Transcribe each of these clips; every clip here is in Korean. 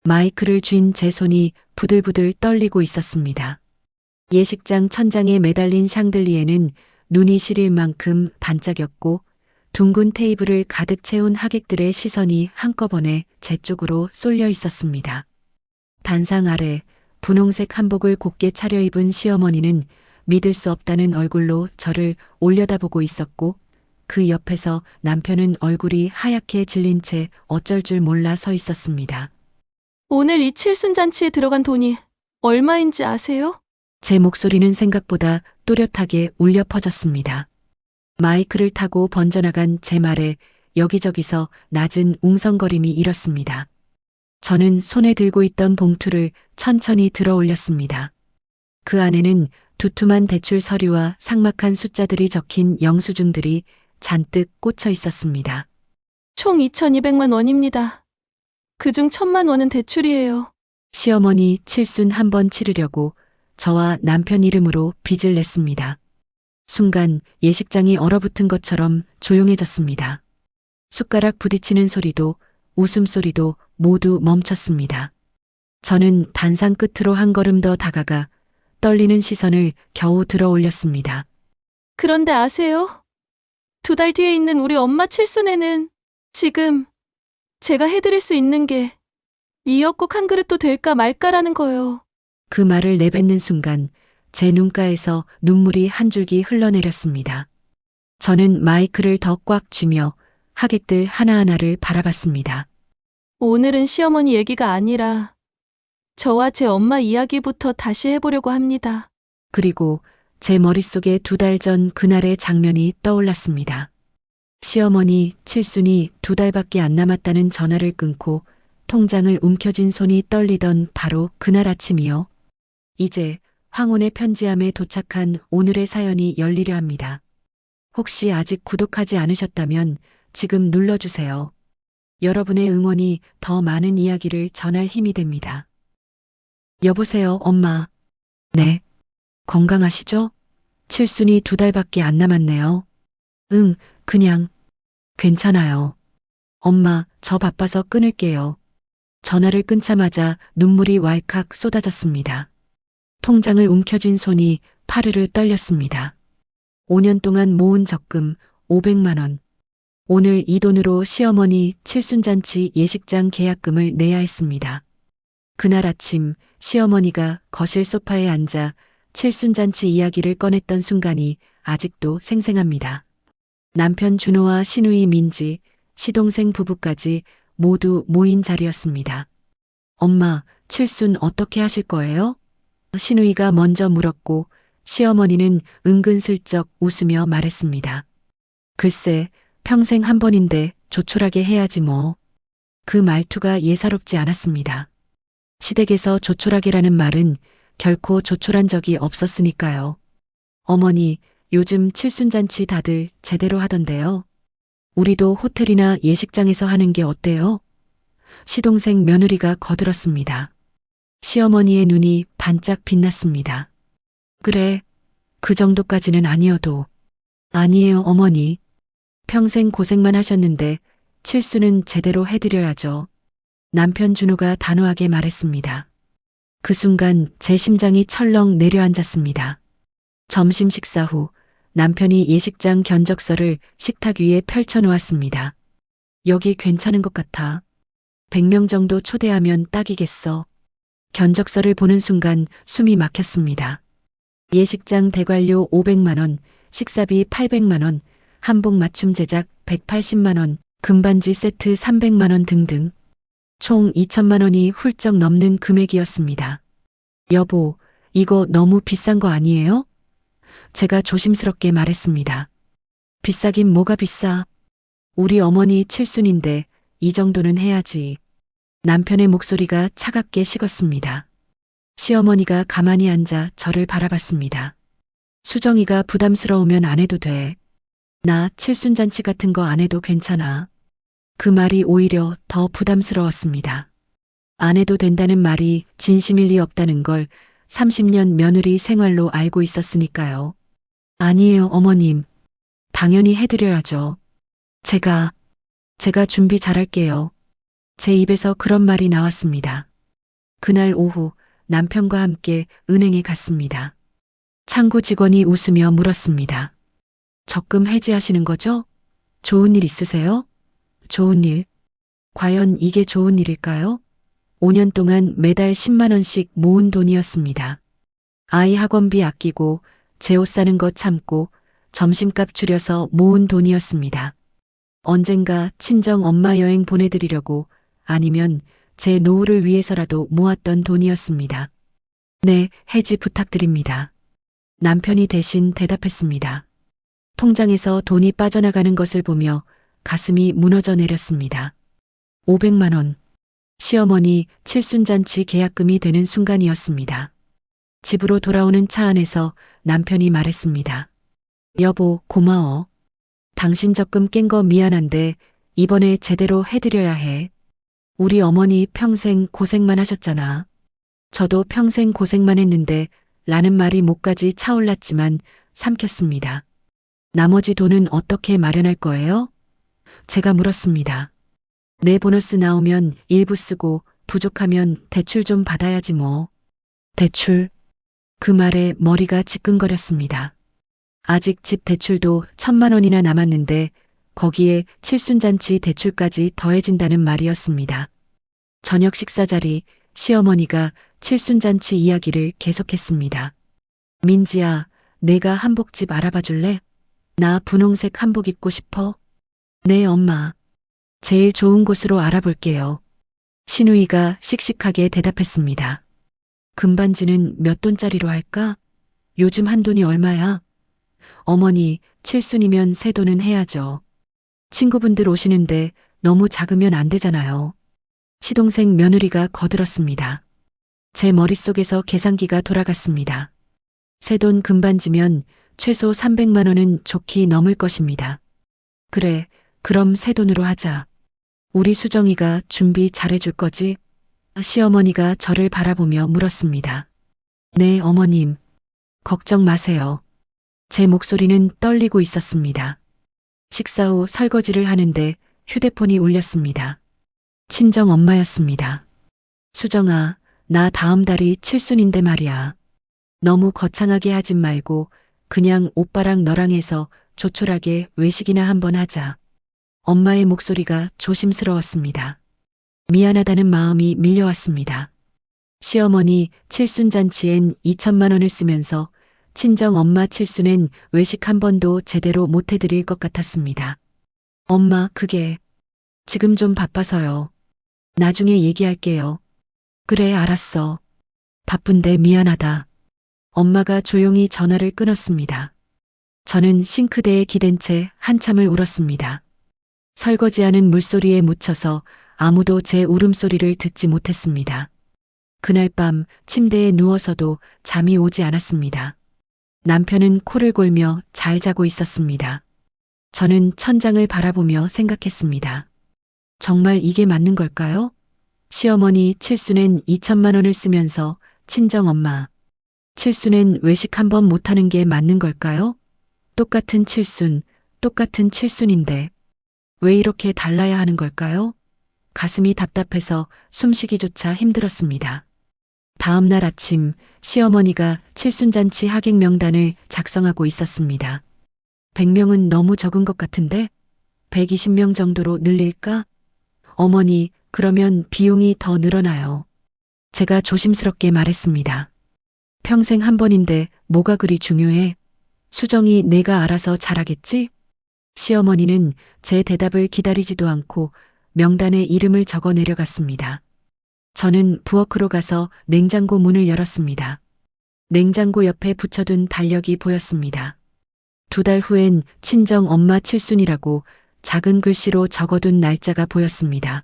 마이크를 쥔 제 손이 부들부들 떨리고 있었습니다. 예식장 천장에 매달린 샹들리에는 눈이 시릴 만큼 반짝였고 둥근 테이블을 가득 채운 하객들의 시선이 한꺼번에 제 쪽으로 쏠려 있었습니다. 단상 아래 분홍색 한복을 곱게 차려입은 시어머니는 믿을 수 없다는 얼굴로 저를 올려다보고 있었고 그 옆에서 남편은 얼굴이 하얗게 질린 채 어쩔 줄 몰라 서 있었습니다. 오늘 이 칠순잔치에 들어간 돈이 얼마인지 아세요? 제 목소리는 생각보다 또렷하게 울려 퍼졌습니다. 마이크를 타고 번져나간 제 말에 여기저기서 낮은 웅성거림이 일었습니다. 저는 손에 들고 있던 봉투를 천천히 들어 올렸습니다. 그 안에는 두툼한 대출 서류와 삭막한 숫자들이 적힌 영수증들이 잔뜩 꽂혀 있었습니다. 총 2,200만 원입니다. 그중 1,000만 원은 대출이에요. 시어머니 칠순 한 번 치르려고 저와 남편 이름으로 빚을 냈습니다. 순간 예식장이 얼어붙은 것처럼 조용해졌습니다. 숟가락 부딪히는 소리도 웃음소리도 모두 멈췄습니다. 저는 단상 끝으로 한 걸음 더 다가가 떨리는 시선을 겨우 들어 올렸습니다. 그런데 아세요? 2달 뒤에 있는 우리 엄마 칠순에는 지금 제가 해드릴 수 있는 게 미역국 한 그릇도 될까 말까라는 거요. 그 말을 내뱉는 순간 제 눈가에서 눈물이 한 줄기 흘러내렸습니다. 저는 마이크를 더 꽉 쥐며 하객들 하나하나를 바라봤습니다. 오늘은 시어머니 얘기가 아니라 저와 제 엄마 이야기부터 다시 해보려고 합니다. 그리고 제 머릿속에 2달 전 그날의 장면이 떠올랐습니다. 시어머니 칠순이 2달밖에 안 남았다는 전화를 끊고 통장을 움켜쥔 손이 떨리던 바로 그날 아침이요. 이제 황혼의 편지함에 도착한 오늘의 사연이 열리려 합니다. 혹시 아직 구독하지 않으셨다면 지금 눌러주세요. 여러분의 응원이 더 많은 이야기를 전할 힘이 됩니다. 여보세요, 엄마. 네. 건강하시죠? 칠순이 2달밖에 안 남았네요. 응, 그냥. 괜찮아요. 엄마, 저 바빠서 끊을게요. 전화를 끊자마자 눈물이 왈칵 쏟아졌습니다. 통장을 움켜쥔 손이 파르르 떨렸습니다. 5년 동안 모은 적금 500만 원. 오늘 이 돈으로 시어머니 칠순잔치 예식장 계약금을 내야 했습니다. 그날 아침 시어머니가 거실 소파에 앉아 칠순잔치 이야기를 꺼냈던 순간이 아직도 생생합니다. 남편 준호와 시누이 민지, 시동생 부부까지 모두 모인 자리였습니다. 엄마, 칠순 어떻게 하실 거예요? 시누이가 먼저 물었고 시어머니는 은근슬쩍 웃으며 말했습니다. 글쎄, 평생 한 번인데 조촐하게 해야지 뭐. 그 말투가 예사롭지 않았습니다. 시댁에서 조촐하게라는 말은 결코 조촐한 적이 없었으니까요. 어머니, 요즘 칠순잔치 다들 제대로 하던데요. 우리도 호텔이나 예식장에서 하는 게 어때요? 시동생 며느리가 거들었습니다. 시어머니의 눈이 반짝 빛났습니다. 그래, 그 정도까지는 아니어도. 아니에요, 어머니. 평생 고생만 하셨는데 칠순은 제대로 해드려야죠. 남편 준호가 단호하게 말했습니다. 그 순간 제 심장이 철렁 내려앉았습니다. 점심 식사 후 남편이 예식장 견적서를 식탁 위에 펼쳐놓았습니다. 여기 괜찮은 것 같아. 100명 정도 초대하면 딱이겠어. 견적서를 보는 순간 숨이 막혔습니다. 예식장 대관료 500만 원, 식사비 800만 원, 한복 맞춤 제작 180만 원, 금반지 세트 300만 원 등등. 총 2천만 원이 훌쩍 넘는 금액이었습니다. 여보, 이거 너무 비싼 거 아니에요? 제가 조심스럽게 말했습니다. 비싸긴 뭐가 비싸. 우리 어머니 칠순인데 이 정도는 해야지. 남편의 목소리가 차갑게 식었습니다. 시어머니가 가만히 앉아 저를 바라봤습니다. 수정이가 부담스러우면 안 해도 돼. 나 칠순잔치 같은 거 안 해도 괜찮아. 그 말이 오히려 더 부담스러웠습니다. 안 해도 된다는 말이 진심일 리 없다는 걸 30년 며느리 생활로 알고 있었으니까요. 아니에요, 어머님. 당연히 해드려야죠. 제가 준비 잘할게요. 제 입에서 그런 말이 나왔습니다. 그날 오후 남편과 함께 은행에 갔습니다. 창구 직원이 웃으며 물었습니다. 적금 해지하시는 거죠? 좋은 일 있으세요? 좋은 일? 과연 이게 좋은 일일까요? 5년 동안 매달 10만 원씩 모은 돈이었습니다. 아이 학원비 아끼고 제 옷 사는 거 참고 점심값 줄여서 모은 돈이었습니다. 언젠가 친정 엄마 여행 보내드리려고 아니면 제 노후를 위해서라도 모았던 돈이었습니다. 네, 해지 부탁드립니다. 남편이 대신 대답했습니다. 통장에서 돈이 빠져나가는 것을 보며 가슴이 무너져 내렸습니다. 500만 원. 시어머니 칠순잔치 계약금이 되는 순간이었습니다. 집으로 돌아오는 차 안에서 남편이 말했습니다. 여보, 고마워. 당신 적금 깬 거 미안한데 이번에 제대로 해드려야 해. 우리 어머니 평생 고생만 하셨잖아. 저도 평생 고생만 했는데 라는 말이 목까지 차올랐지만 삼켰습니다. 나머지 돈은 어떻게 마련할 거예요? 제가 물었습니다. 내 보너스 나오면 일부 쓰고 부족하면 대출 좀 받아야지 뭐. 대출? 그 말에 머리가 지끈거렸습니다. 아직 집 대출도 1,000만 원이나 남았는데 거기에 칠순잔치 대출까지 더해진다는 말이었습니다. 저녁 식사 자리 시어머니가 칠순잔치 이야기를 계속했습니다. 민지야, 내가 한복집 알아봐 줄래? 나 분홍색 한복 입고 싶어. 네, 엄마. 제일 좋은 곳으로 알아볼게요. 신우이가 씩씩하게 대답했습니다. 금반지는 몇 돈짜리로 할까? 요즘 한 돈이 얼마야? 어머니, 칠순이면 세 돈은 해야죠. 친구분들 오시는데 너무 작으면 안 되잖아요. 시동생 며느리가 거들었습니다. 제 머릿속에서 계산기가 돌아갔습니다. 세 돈 금반지면 최소 300만 원은 좋게 넘을 것입니다. 그래, 그럼 세 돈으로 하자. 우리 수정이가 준비 잘해줄 거지? 시어머니가 저를 바라보며 물었습니다. 네, 어머님. 걱정 마세요. 제 목소리는 떨리고 있었습니다. 식사 후 설거지를 하는데 휴대폰이 울렸습니다. 친정 엄마였습니다. 수정아, 나 다음 달이 칠순인데 말이야. 너무 거창하게 하진 말고 그냥 오빠랑 너랑 해서 조촐하게 외식이나 한번 하자. 엄마의 목소리가 조심스러웠습니다. 미안하다는 마음이 밀려왔습니다. 시어머니 칠순잔치엔 2천만 원을 쓰면서 친정 엄마 칠순엔 외식 한 번도 제대로 못 해드릴 것 같았습니다. 엄마, 그게 지금 좀 바빠서요. 나중에 얘기할게요. 그래, 알았어. 바쁜데 미안하다. 엄마가 조용히 전화를 끊었습니다. 저는 싱크대에 기댄 채 한참을 울었습니다. 설거지하는 물소리에 묻혀서 아무도 제 울음소리를 듣지 못했습니다. 그날 밤 침대에 누워서도 잠이 오지 않았습니다. 남편은 코를 골며 잘 자고 있었습니다. 저는 천장을 바라보며 생각했습니다. 정말 이게 맞는 걸까요? 시어머니 칠순엔 2천만 원을 쓰면서 친정엄마 칠순엔 외식 한 번 못하는 게 맞는 걸까요? 똑같은 칠순, 똑같은 칠순인데 왜 이렇게 달라야 하는 걸까요? 가슴이 답답해서 숨쉬기조차 힘들었습니다. 다음 날 아침 시어머니가 칠순잔치 하객 명단을 작성하고 있었습니다. 100명은 너무 적은 것 같은데 120명 정도로 늘릴까? 어머니, 그러면 비용이 더 늘어나요. 제가 조심스럽게 말했습니다. 평생 한 번인데 뭐가 그리 중요해? 수정이 내가 알아서 잘하겠지? 시어머니는 제 대답을 기다리지도 않고 명단에 이름을 적어 내려갔습니다. 저는 부엌으로 가서 냉장고 문을 열었습니다. 냉장고 옆에 붙여둔 달력이 보였습니다. 2달 후엔 친정 엄마 칠순이라고 작은 글씨로 적어둔 날짜가 보였습니다.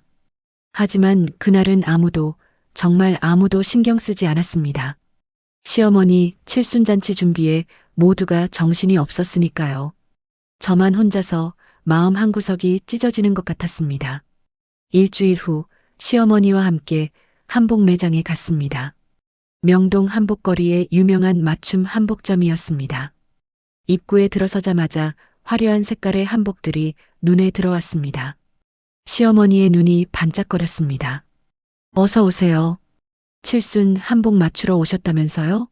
하지만 그날은 정말 아무도 신경 쓰지 않았습니다. 시어머니 칠순잔치 준비에 모두가 정신이 없었으니까요. 저만 혼자서 마음 한구석이 찢어지는 것 같았습니다. 일주일 후 시어머니와 함께 한복 매장에 갔습니다. 명동 한복거리의 유명한 맞춤 한복점이었습니다. 입구에 들어서자마자 화려한 색깔의 한복들이 눈에 들어왔습니다. 시어머니의 눈이 반짝거렸습니다. 어서 오세요. 칠순 한복 맞추러 오셨다면서요?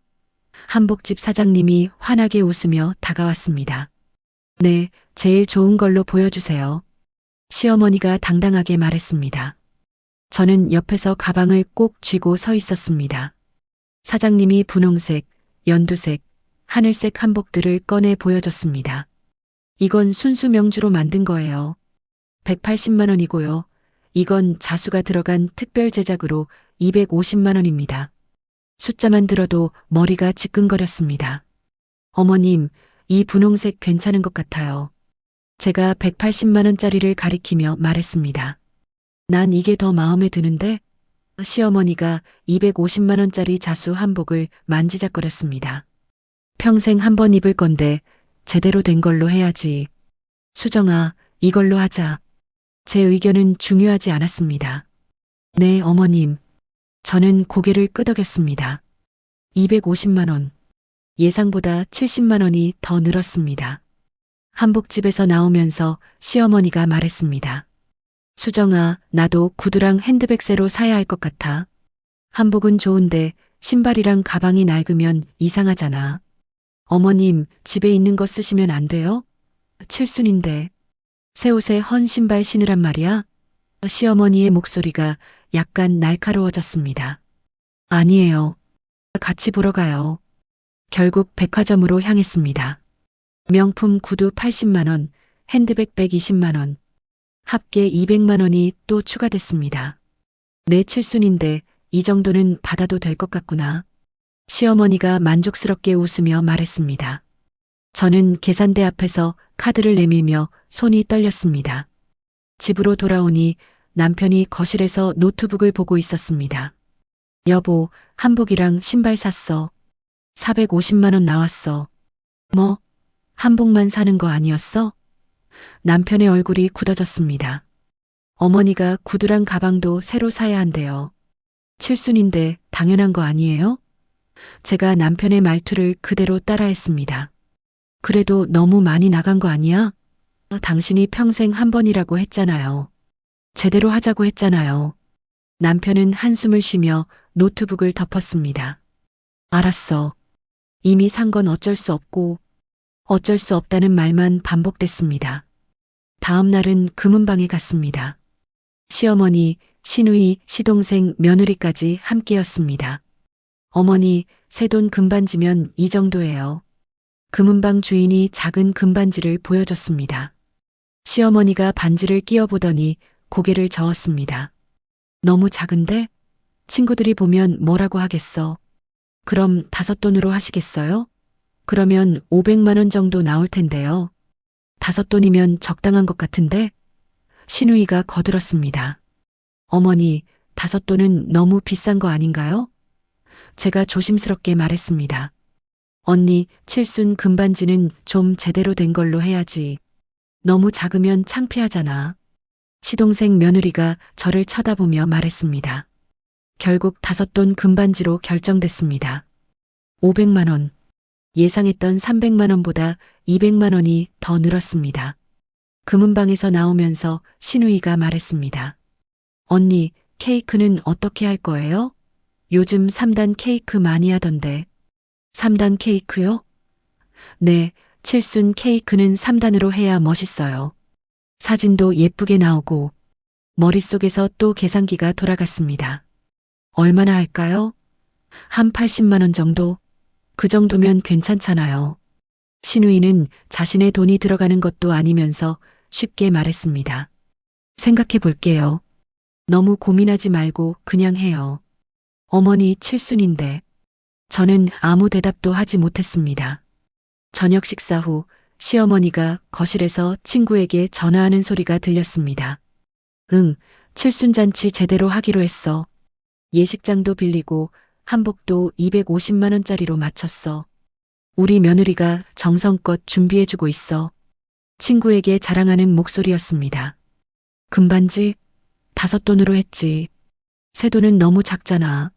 한복집 사장님이 환하게 웃으며 다가왔습니다. 네, 제일 좋은 걸로 보여주세요. 시어머니가 당당하게 말했습니다. 저는 옆에서 가방을 꼭 쥐고 서 있었습니다. 사장님이 분홍색, 연두색, 하늘색 한복들을 꺼내 보여줬습니다. 이건 순수 명주로 만든 거예요. 180만 원이고요. 이건 자수가 들어간 특별 제작으로 250만 원입니다. 숫자만 들어도 머리가 지끈거렸습니다. 어머님, 이 분홍색 괜찮은 것 같아요. 제가 180만 원짜리를 가리키며 말했습니다. 난 이게 더 마음에 드는데? 시어머니가 250만 원짜리 자수 한복을 만지작거렸습니다. 평생 한 번 입을 건데 제대로 된 걸로 해야지. 수정아, 이걸로 하자. 제 의견은 중요하지 않았습니다. 네, 어머님. 저는 고개를 끄덕였습니다. 250만 원. 예상보다 70만 원이 더 늘었습니다. 한복집에서 나오면서 시어머니가 말했습니다. 수정아, 나도 구두랑 핸드백 새로 사야 할 것 같아. 한복은 좋은데 신발이랑 가방이 낡으면 이상하잖아. 어머님, 집에 있는 거 쓰시면 안 돼요? 칠순인데. 새 옷에 헌 신발 신으란 말이야? 시어머니의 목소리가 약간 날카로워졌습니다. 아니에요. 같이 보러 가요. 결국 백화점으로 향했습니다. 명품 구두 80만 원, 핸드백 120만 원, 합계 200만 원이 또 추가됐습니다. 내 칠순인데 이 정도는 받아도 될 것 같구나. 시어머니가 만족스럽게 웃으며 말했습니다. 저는 계산대 앞에서 카드를 내밀며 손이 떨렸습니다. 집으로 돌아오니 남편이 거실에서 노트북을 보고 있었습니다. 여보, 한복이랑 신발 샀어. 450만 원 나왔어. 뭐? 한복만 사는 거 아니었어? 남편의 얼굴이 굳어졌습니다. 어머니가 구두랑 가방도 새로 사야 한대요. 칠순인데 당연한 거 아니에요? 제가 남편의 말투를 그대로 따라했습니다. 그래도 너무 많이 나간 거 아니야? 당신이 평생 한 번이라고 했잖아요. 제대로 하자고 했잖아요. 남편은 한숨을 쉬며 노트북을 덮었습니다. 알았어. 이미 산 건 어쩔 수 없고 어쩔 수 없다는 말만 반복됐습니다. 다음 날은 금은방에 갔습니다. 시어머니, 시누이, 시동생, 며느리까지 함께였습니다. 어머니, 새돈 금반지면 이 정도예요. 금은방 주인이 작은 금반지를 보여줬습니다. 시어머니가 반지를 끼워보더니 고개를 저었습니다. 너무 작은데? 친구들이 보면 뭐라고 하겠어. 그럼 5돈으로 하시겠어요? 그러면 500만 원 정도 나올 텐데요. 5돈이면 적당한 것 같은데? 시누이가 거들었습니다. 어머니, 5돈은 너무 비싼 거 아닌가요? 제가 조심스럽게 말했습니다. 언니, 칠순 금반지는 좀 제대로 된 걸로 해야지. 너무 작으면 창피하잖아. 시동생 며느리가 저를 쳐다보며 말했습니다. 결국 5돈 금반지로 결정됐습니다. 500만 원. 예상했던 300만 원보다 200만 원이 더 늘었습니다. 금은방에서 나오면서 시누이가 말했습니다. 언니, 케이크는 어떻게 할 거예요? 요즘 3단 케이크 많이 하던데. 3단 케이크요? 네, 칠순 케이크는 3단으로 해야 멋있어요. 사진도 예쁘게 나오고 머릿속에서 또 계산기가 돌아갔습니다. 얼마나 할까요? 한 80만 원 정도? 그 정도면 괜찮잖아요. 시누이는 자신의 돈이 들어가는 것도 아니면서 쉽게 말했습니다. 생각해 볼게요. 너무 고민하지 말고 그냥 해요. 어머니 칠순인데. 저는 아무 대답도 하지 못했습니다. 저녁 식사 후 시어머니가 거실에서 친구에게 전화하는 소리가 들렸습니다. 응, 칠순잔치 제대로 하기로 했어. 예식장도 빌리고 한복도 250만 원짜리로 맞췄어. 우리 며느리가 정성껏 준비해주고 있어. 친구에게 자랑하는 목소리였습니다. 금반지? 5돈으로 했지. 새 돈은 너무 작잖아.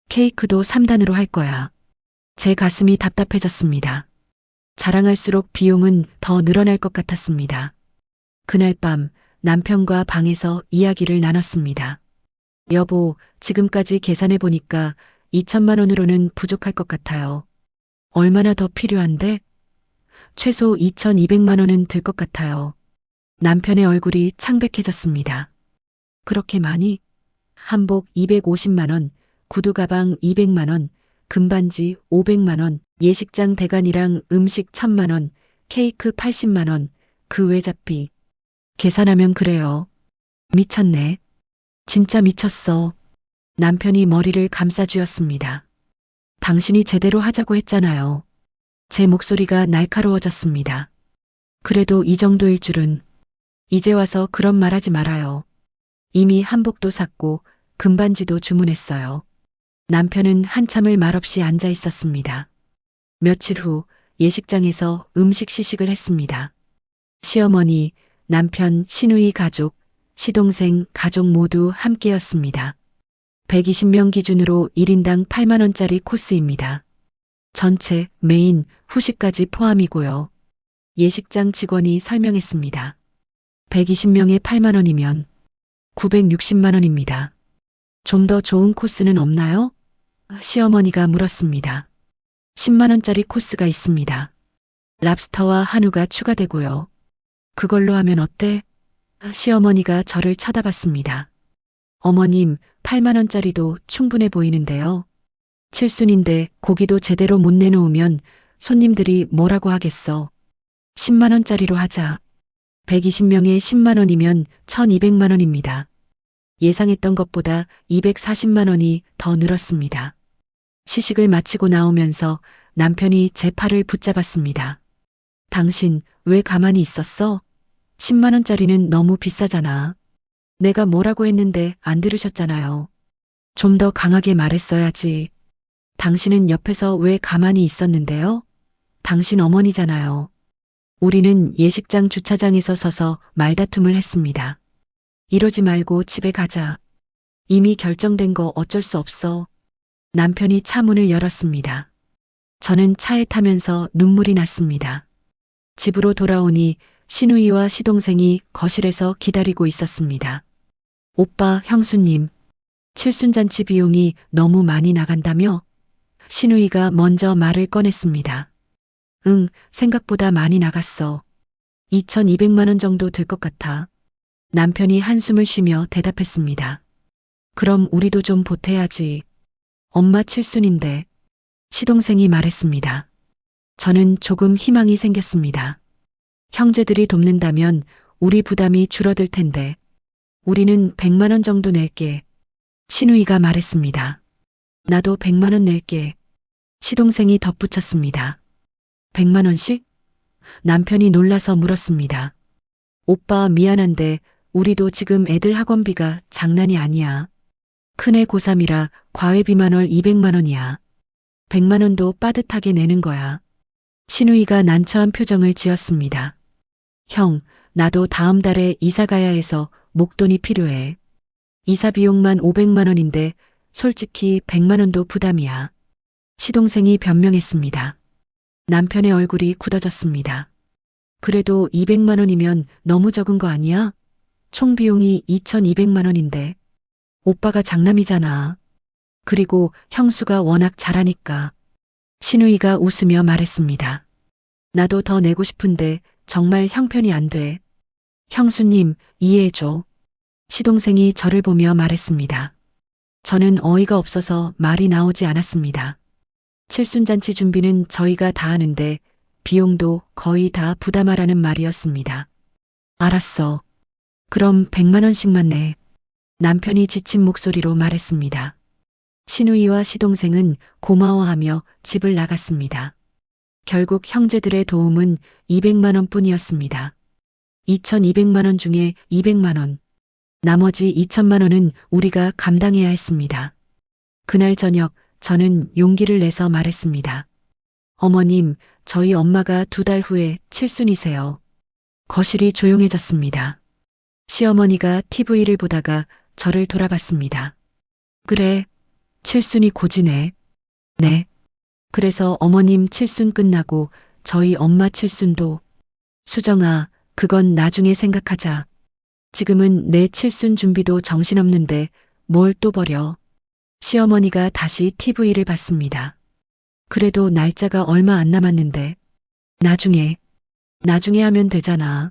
케이크도 3단으로 할 거야. 제 가슴이 답답해졌습니다. 자랑할수록 비용은 더 늘어날 것 같았습니다. 그날 밤 남편과 방에서 이야기를 나눴습니다. 여보, 지금까지 계산해 보니까 2천만 원으로는 부족할 것 같아요. 얼마나 더 필요한데? 최소 2,200만 원은 들 것 같아요. 남편의 얼굴이 창백해졌습니다. 그렇게 많이? 한복 250만 원, 구두 가방 200만 원, 금반지 500만 원, 예식장 대관이랑 음식 1,000만 원, 케이크 80만 원, 그 외잡비. 계산하면 그래요. 미쳤네. 진짜 미쳤어. 남편이 머리를 감싸쥐었습니다. 당신이 제대로 하자고 했잖아요. 제 목소리가 날카로워졌습니다. 그래도 이 정도일 줄은. 이제 와서 그런 말 하지 말아요. 이미 한복도 샀고 금반지도 주문했어요. 남편은 한참을 말없이 앉아 있었습니다. 며칠 후 예식장에서 음식 시식을 했습니다. 시어머니, 남편, 시누이 가족, 시동생 가족 모두 함께였습니다. 120명 기준으로 1인당 8만 원짜리 코스입니다. 전체, 메인, 후식까지 포함이고요. 예식장 직원이 설명했습니다. 120명에 8만 원이면 960만 원입니다. 좀 더 좋은 코스는 없나요? 시어머니가 물었습니다. 10만 원짜리 코스가 있습니다. 랍스터와 한우가 추가되고요. 그걸로 하면 어때? 시어머니가 저를 쳐다봤습니다. 어머님, 8만 원짜리도 충분해 보이는데요. 칠순인데 고기도 제대로 못 내놓으면 손님들이 뭐라고 하겠어. 10만 원짜리로 하자. 120명에 10만 원이면 1,200만 원입니다. 예상했던 것보다 240만 원이 더 늘었습니다. 시식을 마치고 나오면서 남편이 제 팔을 붙잡았습니다. 당신 왜 가만히 있었어? 10만 원짜리는 너무 비싸잖아. 내가 뭐라고 했는데 안 들으셨잖아요. 좀 더 강하게 말했어야지. 당신은 옆에서 왜 가만히 있었는데요? 당신 어머니잖아요. 우리는 예식장 주차장에서 서서 말다툼을 했습니다. 이러지 말고 집에 가자. 이미 결정된 거 어쩔 수 없어. 남편이 차 문을 열었습니다. 저는 차에 타면서 눈물이 났습니다. 집으로 돌아오니 시누이와 시동생이 거실에서 기다리고 있었습니다. 오빠, 형수님, 칠순잔치 비용이 너무 많이 나간다며? 시누이가 먼저 말을 꺼냈습니다. 응, 생각보다 많이 나갔어. 2,200만 원 정도 들 것 같아. 남편이 한숨을 쉬며 대답했습니다. 그럼 우리도 좀 보태야지. 엄마 칠순인데. 시동생이 말했습니다. 저는 조금 희망이 생겼습니다. 형제들이 돕는다면 우리 부담이 줄어들 텐데. 우리는 100만 원 정도 낼게. 시누이가 말했습니다. 나도 100만 원 낼게. 시동생이 덧붙였습니다. 100만 원씩? 남편이 놀라서 물었습니다. 오빠 미안한데 우리도 지금 애들 학원비가 장난이 아니야. 큰애 고3이라 과외비만 월 200만 원이야. 100만 원도 빠듯하게 내는 거야. 시누이가 난처한 표정을 지었습니다. 형, 나도 다음 달에 이사 가야 해서 목돈이 필요해. 이사 비용만 500만 원인데 솔직히 100만 원도 부담이야. 시동생이 변명했습니다. 남편의 얼굴이 굳어졌습니다. 그래도 200만 원이면 너무 적은 거 아니야? 총 비용이 2,200만 원인데. 오빠가 장남이잖아. 그리고 형수가 워낙 잘하니까. 시누이가 웃으며 말했습니다. 나도 더 내고 싶은데 정말 형편이 안 돼. 형수님, 이해해줘. 시동생이 저를 보며 말했습니다. 저는 어이가 없어서 말이 나오지 않았습니다. 칠순잔치 준비는 저희가 다 하는데 비용도 거의 다 부담하라는 말이었습니다. 알았어. 그럼 100만 원씩만 내. 남편이 지친 목소리로 말했습니다. 시누이와 시동생은 고마워하며 집을 나갔습니다. 결국 형제들의 도움은 200만 원뿐이었습니다. 2,200만 원 중에 200만 원. 나머지 2천만 원은 우리가 감당해야 했습니다. 그날 저녁 저는 용기를 내서 말했습니다. 어머님, 저희 엄마가 2달 후에 칠순이세요. 거실이 조용해졌습니다. 시어머니가 TV를 보다가 저를 돌아봤습니다. 그래, 칠순이 고지네. 네. 그래서 어머님 칠순 끝나고 저희 엄마 칠순도. 수정아, 그건 나중에 생각하자. 지금은 내 칠순 준비도 정신없는데 뭘 또 버려. 시어머니가 다시 TV를 봤습니다. 그래도 날짜가 얼마 안 남았는데. 나중에 하면 되잖아.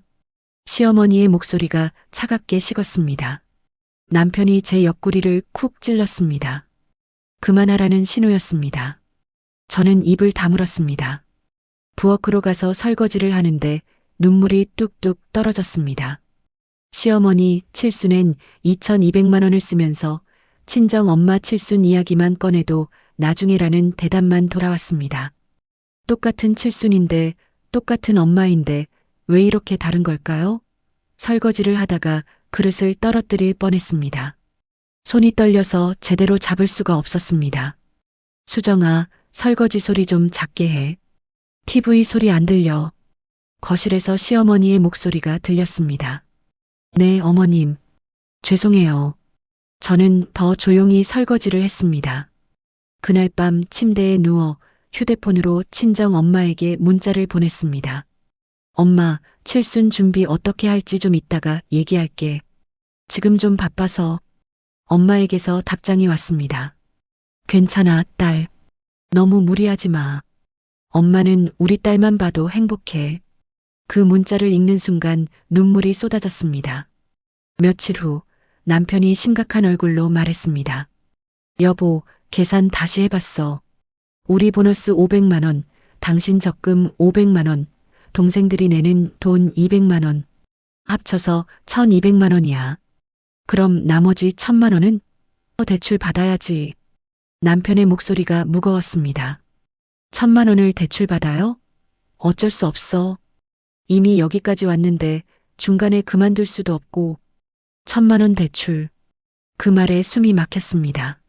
시어머니의 목소리가 차갑게 식었습니다. 남편이 제 옆구리를 쿡 찔렀습니다. 그만하라는 신호였습니다. 저는 입을 다물었습니다. 부엌으로 가서 설거지를 하는데 눈물이 뚝뚝 떨어졌습니다. 시어머니 칠순엔 2,200만 원을 쓰면서 친정 엄마 칠순 이야기만 꺼내도 나중에라는 대답만 돌아왔습니다. 똑같은 칠순인데 똑같은 엄마인데 왜 이렇게 다른 걸까요? 설거지를 하다가 그릇을 떨어뜨릴 뻔했습니다. 손이 떨려서 제대로 잡을 수가 없었습니다. 수정아, 설거지 소리 좀 작게 해. TV 소리 안 들려. 거실에서 시어머니의 목소리가 들렸습니다. 네, 어머님. 죄송해요. 저는 더 조용히 설거지를 했습니다. 그날 밤 침대에 누워 휴대폰으로 친정 엄마에게 문자를 보냈습니다. 엄마, 칠순 준비 어떻게 할지 좀 이따가 얘기할게. 지금 좀 바빠서. 엄마에게서 답장이 왔습니다. 괜찮아, 딸. 너무 무리하지 마. 엄마는 우리 딸만 봐도 행복해. 그 문자를 읽는 순간 눈물이 쏟아졌습니다. 며칠 후 남편이 심각한 얼굴로 말했습니다. 여보, 계산 다시 해봤어. 우리 보너스 500만 원, 당신 적금 500만 원, 동생들이 내는 돈 200만 원. 합쳐서 1,200만 원이야. 그럼 나머지 1,000만 원은? 대출 받아야지. 남편의 목소리가 무거웠습니다. 1,000만 원을 대출 받아요? 어쩔 수 없어. 이미 여기까지 왔는데 중간에 그만둘 수도 없고. 1,000만 원 대출. 그 말에 숨이 막혔습니다.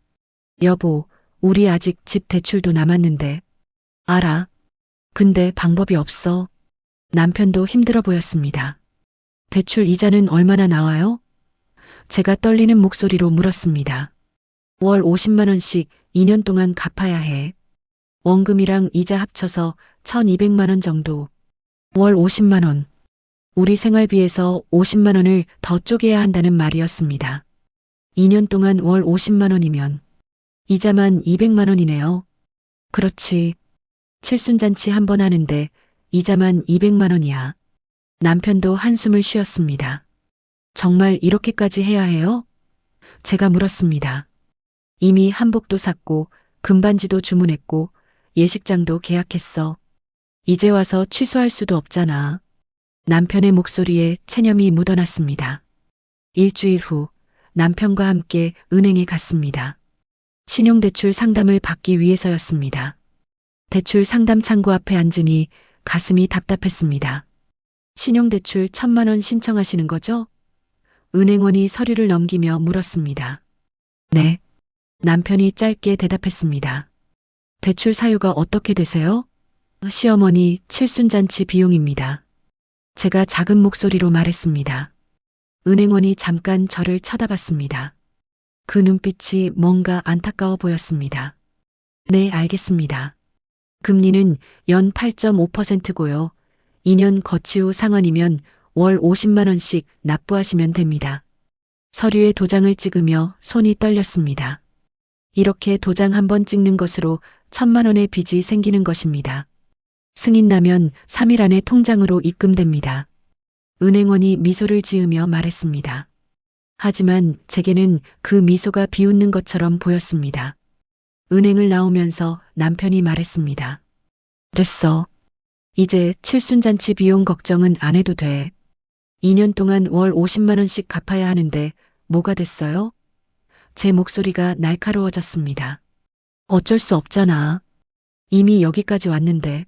여보, 우리 아직 집 대출도 남았는데. 알아. 근데 방법이 없어. 남편도 힘들어 보였습니다. 대출 이자는 얼마나 나와요? 제가 떨리는 목소리로 물었습니다. 월 50만 원씩 2년 동안 갚아야 해. 원금이랑 이자 합쳐서 1,200만 원 정도. 월 50만 원. 우리 생활비에서 50만 원을 더 쪼개야 한다는 말이었습니다. 2년 동안 월 50만 원이면 이자만 200만 원이네요. 그렇지. 칠순잔치 한 번 하는데 이자만 200만 원이야. 남편도 한숨을 쉬었습니다. 정말 이렇게까지 해야 해요? 제가 물었습니다. 이미 한복도 샀고 금반지도 주문했고 예식장도 계약했어. 이제 와서 취소할 수도 없잖아. 남편의 목소리에 체념이 묻어났습니다. 일주일 후 남편과 함께 은행에 갔습니다. 신용대출 상담을 받기 위해서였습니다. 대출 상담 창구 앞에 앉으니 가슴이 답답했습니다. 신용대출 1,000만 원 신청하시는 거죠? 은행원이 서류를 넘기며 물었습니다. 네. 남편이 짧게 대답했습니다. 대출 사유가 어떻게 되세요? 시어머니 칠순잔치 비용입니다. 제가 작은 목소리로 말했습니다. 은행원이 잠깐 저를 쳐다봤습니다. 그 눈빛이 뭔가 안타까워 보였습니다. 네, 알겠습니다. 금리는 연 8.5%고요. 2년 거치 후 상환이면 월 50만 원씩 납부하시면 됩니다. 서류에 도장을 찍으며 손이 떨렸습니다. 이렇게 도장 한 번 찍는 것으로 1,000만 원의 빚이 생기는 것입니다. 승인 나면 3일 안에 통장으로 입금됩니다. 은행원이 미소를 지으며 말했습니다. 하지만 제게는 그 미소가 비웃는 것처럼 보였습니다. 은행을 나오면서 남편이 말했습니다. 됐어. 이제 칠순잔치 비용 걱정은 안 해도 돼. 2년 동안 월 50만 원씩 갚아야 하는데 뭐가 됐어요? 제 목소리가 날카로워졌습니다. 어쩔 수 없잖아. 이미 여기까지 왔는데.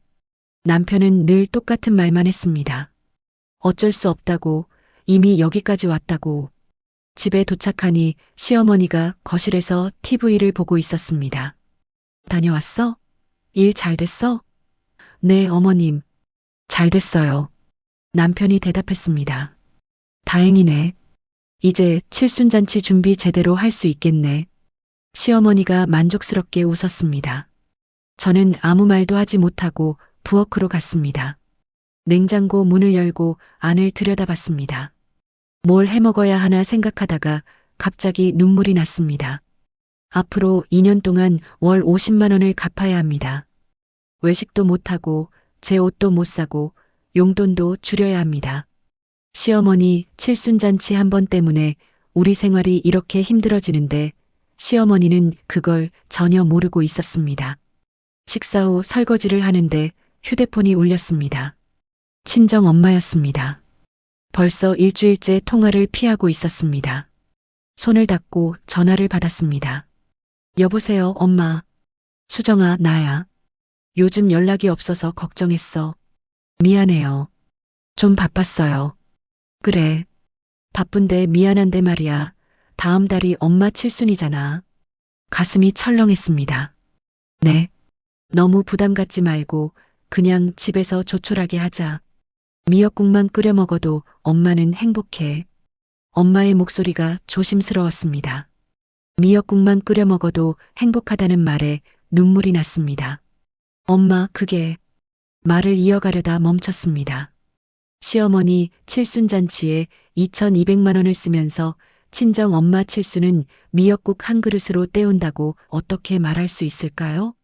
남편은 늘 똑같은 말만 했습니다. 어쩔 수 없다고, 이미 여기까지 왔다고. 집에 도착하니 시어머니가 거실에서 TV를 보고 있었습니다. 다녀왔어? 일 잘 됐어? 네, 어머님. 잘 됐어요. 남편이 대답했습니다. 다행이네. 이제 칠순잔치 준비 제대로 할 수 있겠네. 시어머니가 만족스럽게 웃었습니다. 저는 아무 말도 하지 못하고 부엌으로 갔습니다. 냉장고 문을 열고 안을 들여다봤습니다. 뭘 해먹어야 하나 생각하다가 갑자기 눈물이 났습니다. 앞으로 2년 동안 월 50만 원을 갚아야 합니다. 외식도 못하고 제 옷도 못 사고 용돈도 줄여야 합니다. 시어머니 칠순잔치 한 번 때문에 우리 생활이 이렇게 힘들어지는데 시어머니는 그걸 전혀 모르고 있었습니다. 식사 후 설거지를 하는데 휴대폰이 울렸습니다. 친정 엄마였습니다. 벌써 일주일째 통화를 피하고 있었습니다. 손을 닫고 전화를 받았습니다. 여보세요, 엄마. 수정아, 나야. 요즘 연락이 없어서 걱정했어. 미안해요. 좀 바빴어요. 그래. 바쁜데 미안한데 말이야. 다음 달이 엄마 칠순이잖아. 가슴이 철렁했습니다. 네. 너무 부담 갖지 말고 그냥 집에서 조촐하게 하자. 미역국만 끓여 먹어도 엄마는 행복해. 엄마의 목소리가 조심스러웠습니다. 미역국만 끓여 먹어도 행복하다는 말에 눈물이 났습니다. 엄마, 그게 말을 이어가려다 멈췄습니다. 시어머니 칠순잔치에 2,200만 원을 쓰면서 친정 엄마 칠순은 미역국 한 그릇으로 때운다고 어떻게 말할 수 있을까요?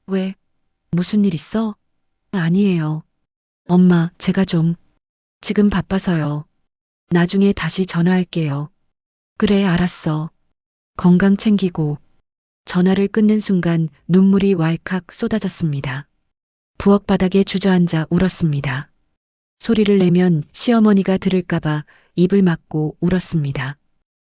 왜? 무슨 일 있어? 아니에요. 엄마, 제가 지금 바빠서요. 나중에 다시 전화할게요. 그래, 알았어. 건강 챙기고. 전화를 끊는 순간 눈물이 왈칵 쏟아졌습니다. 부엌 바닥에 주저앉아 울었습니다. 소리를 내면 시어머니가 들을까봐 입을 막고 울었습니다.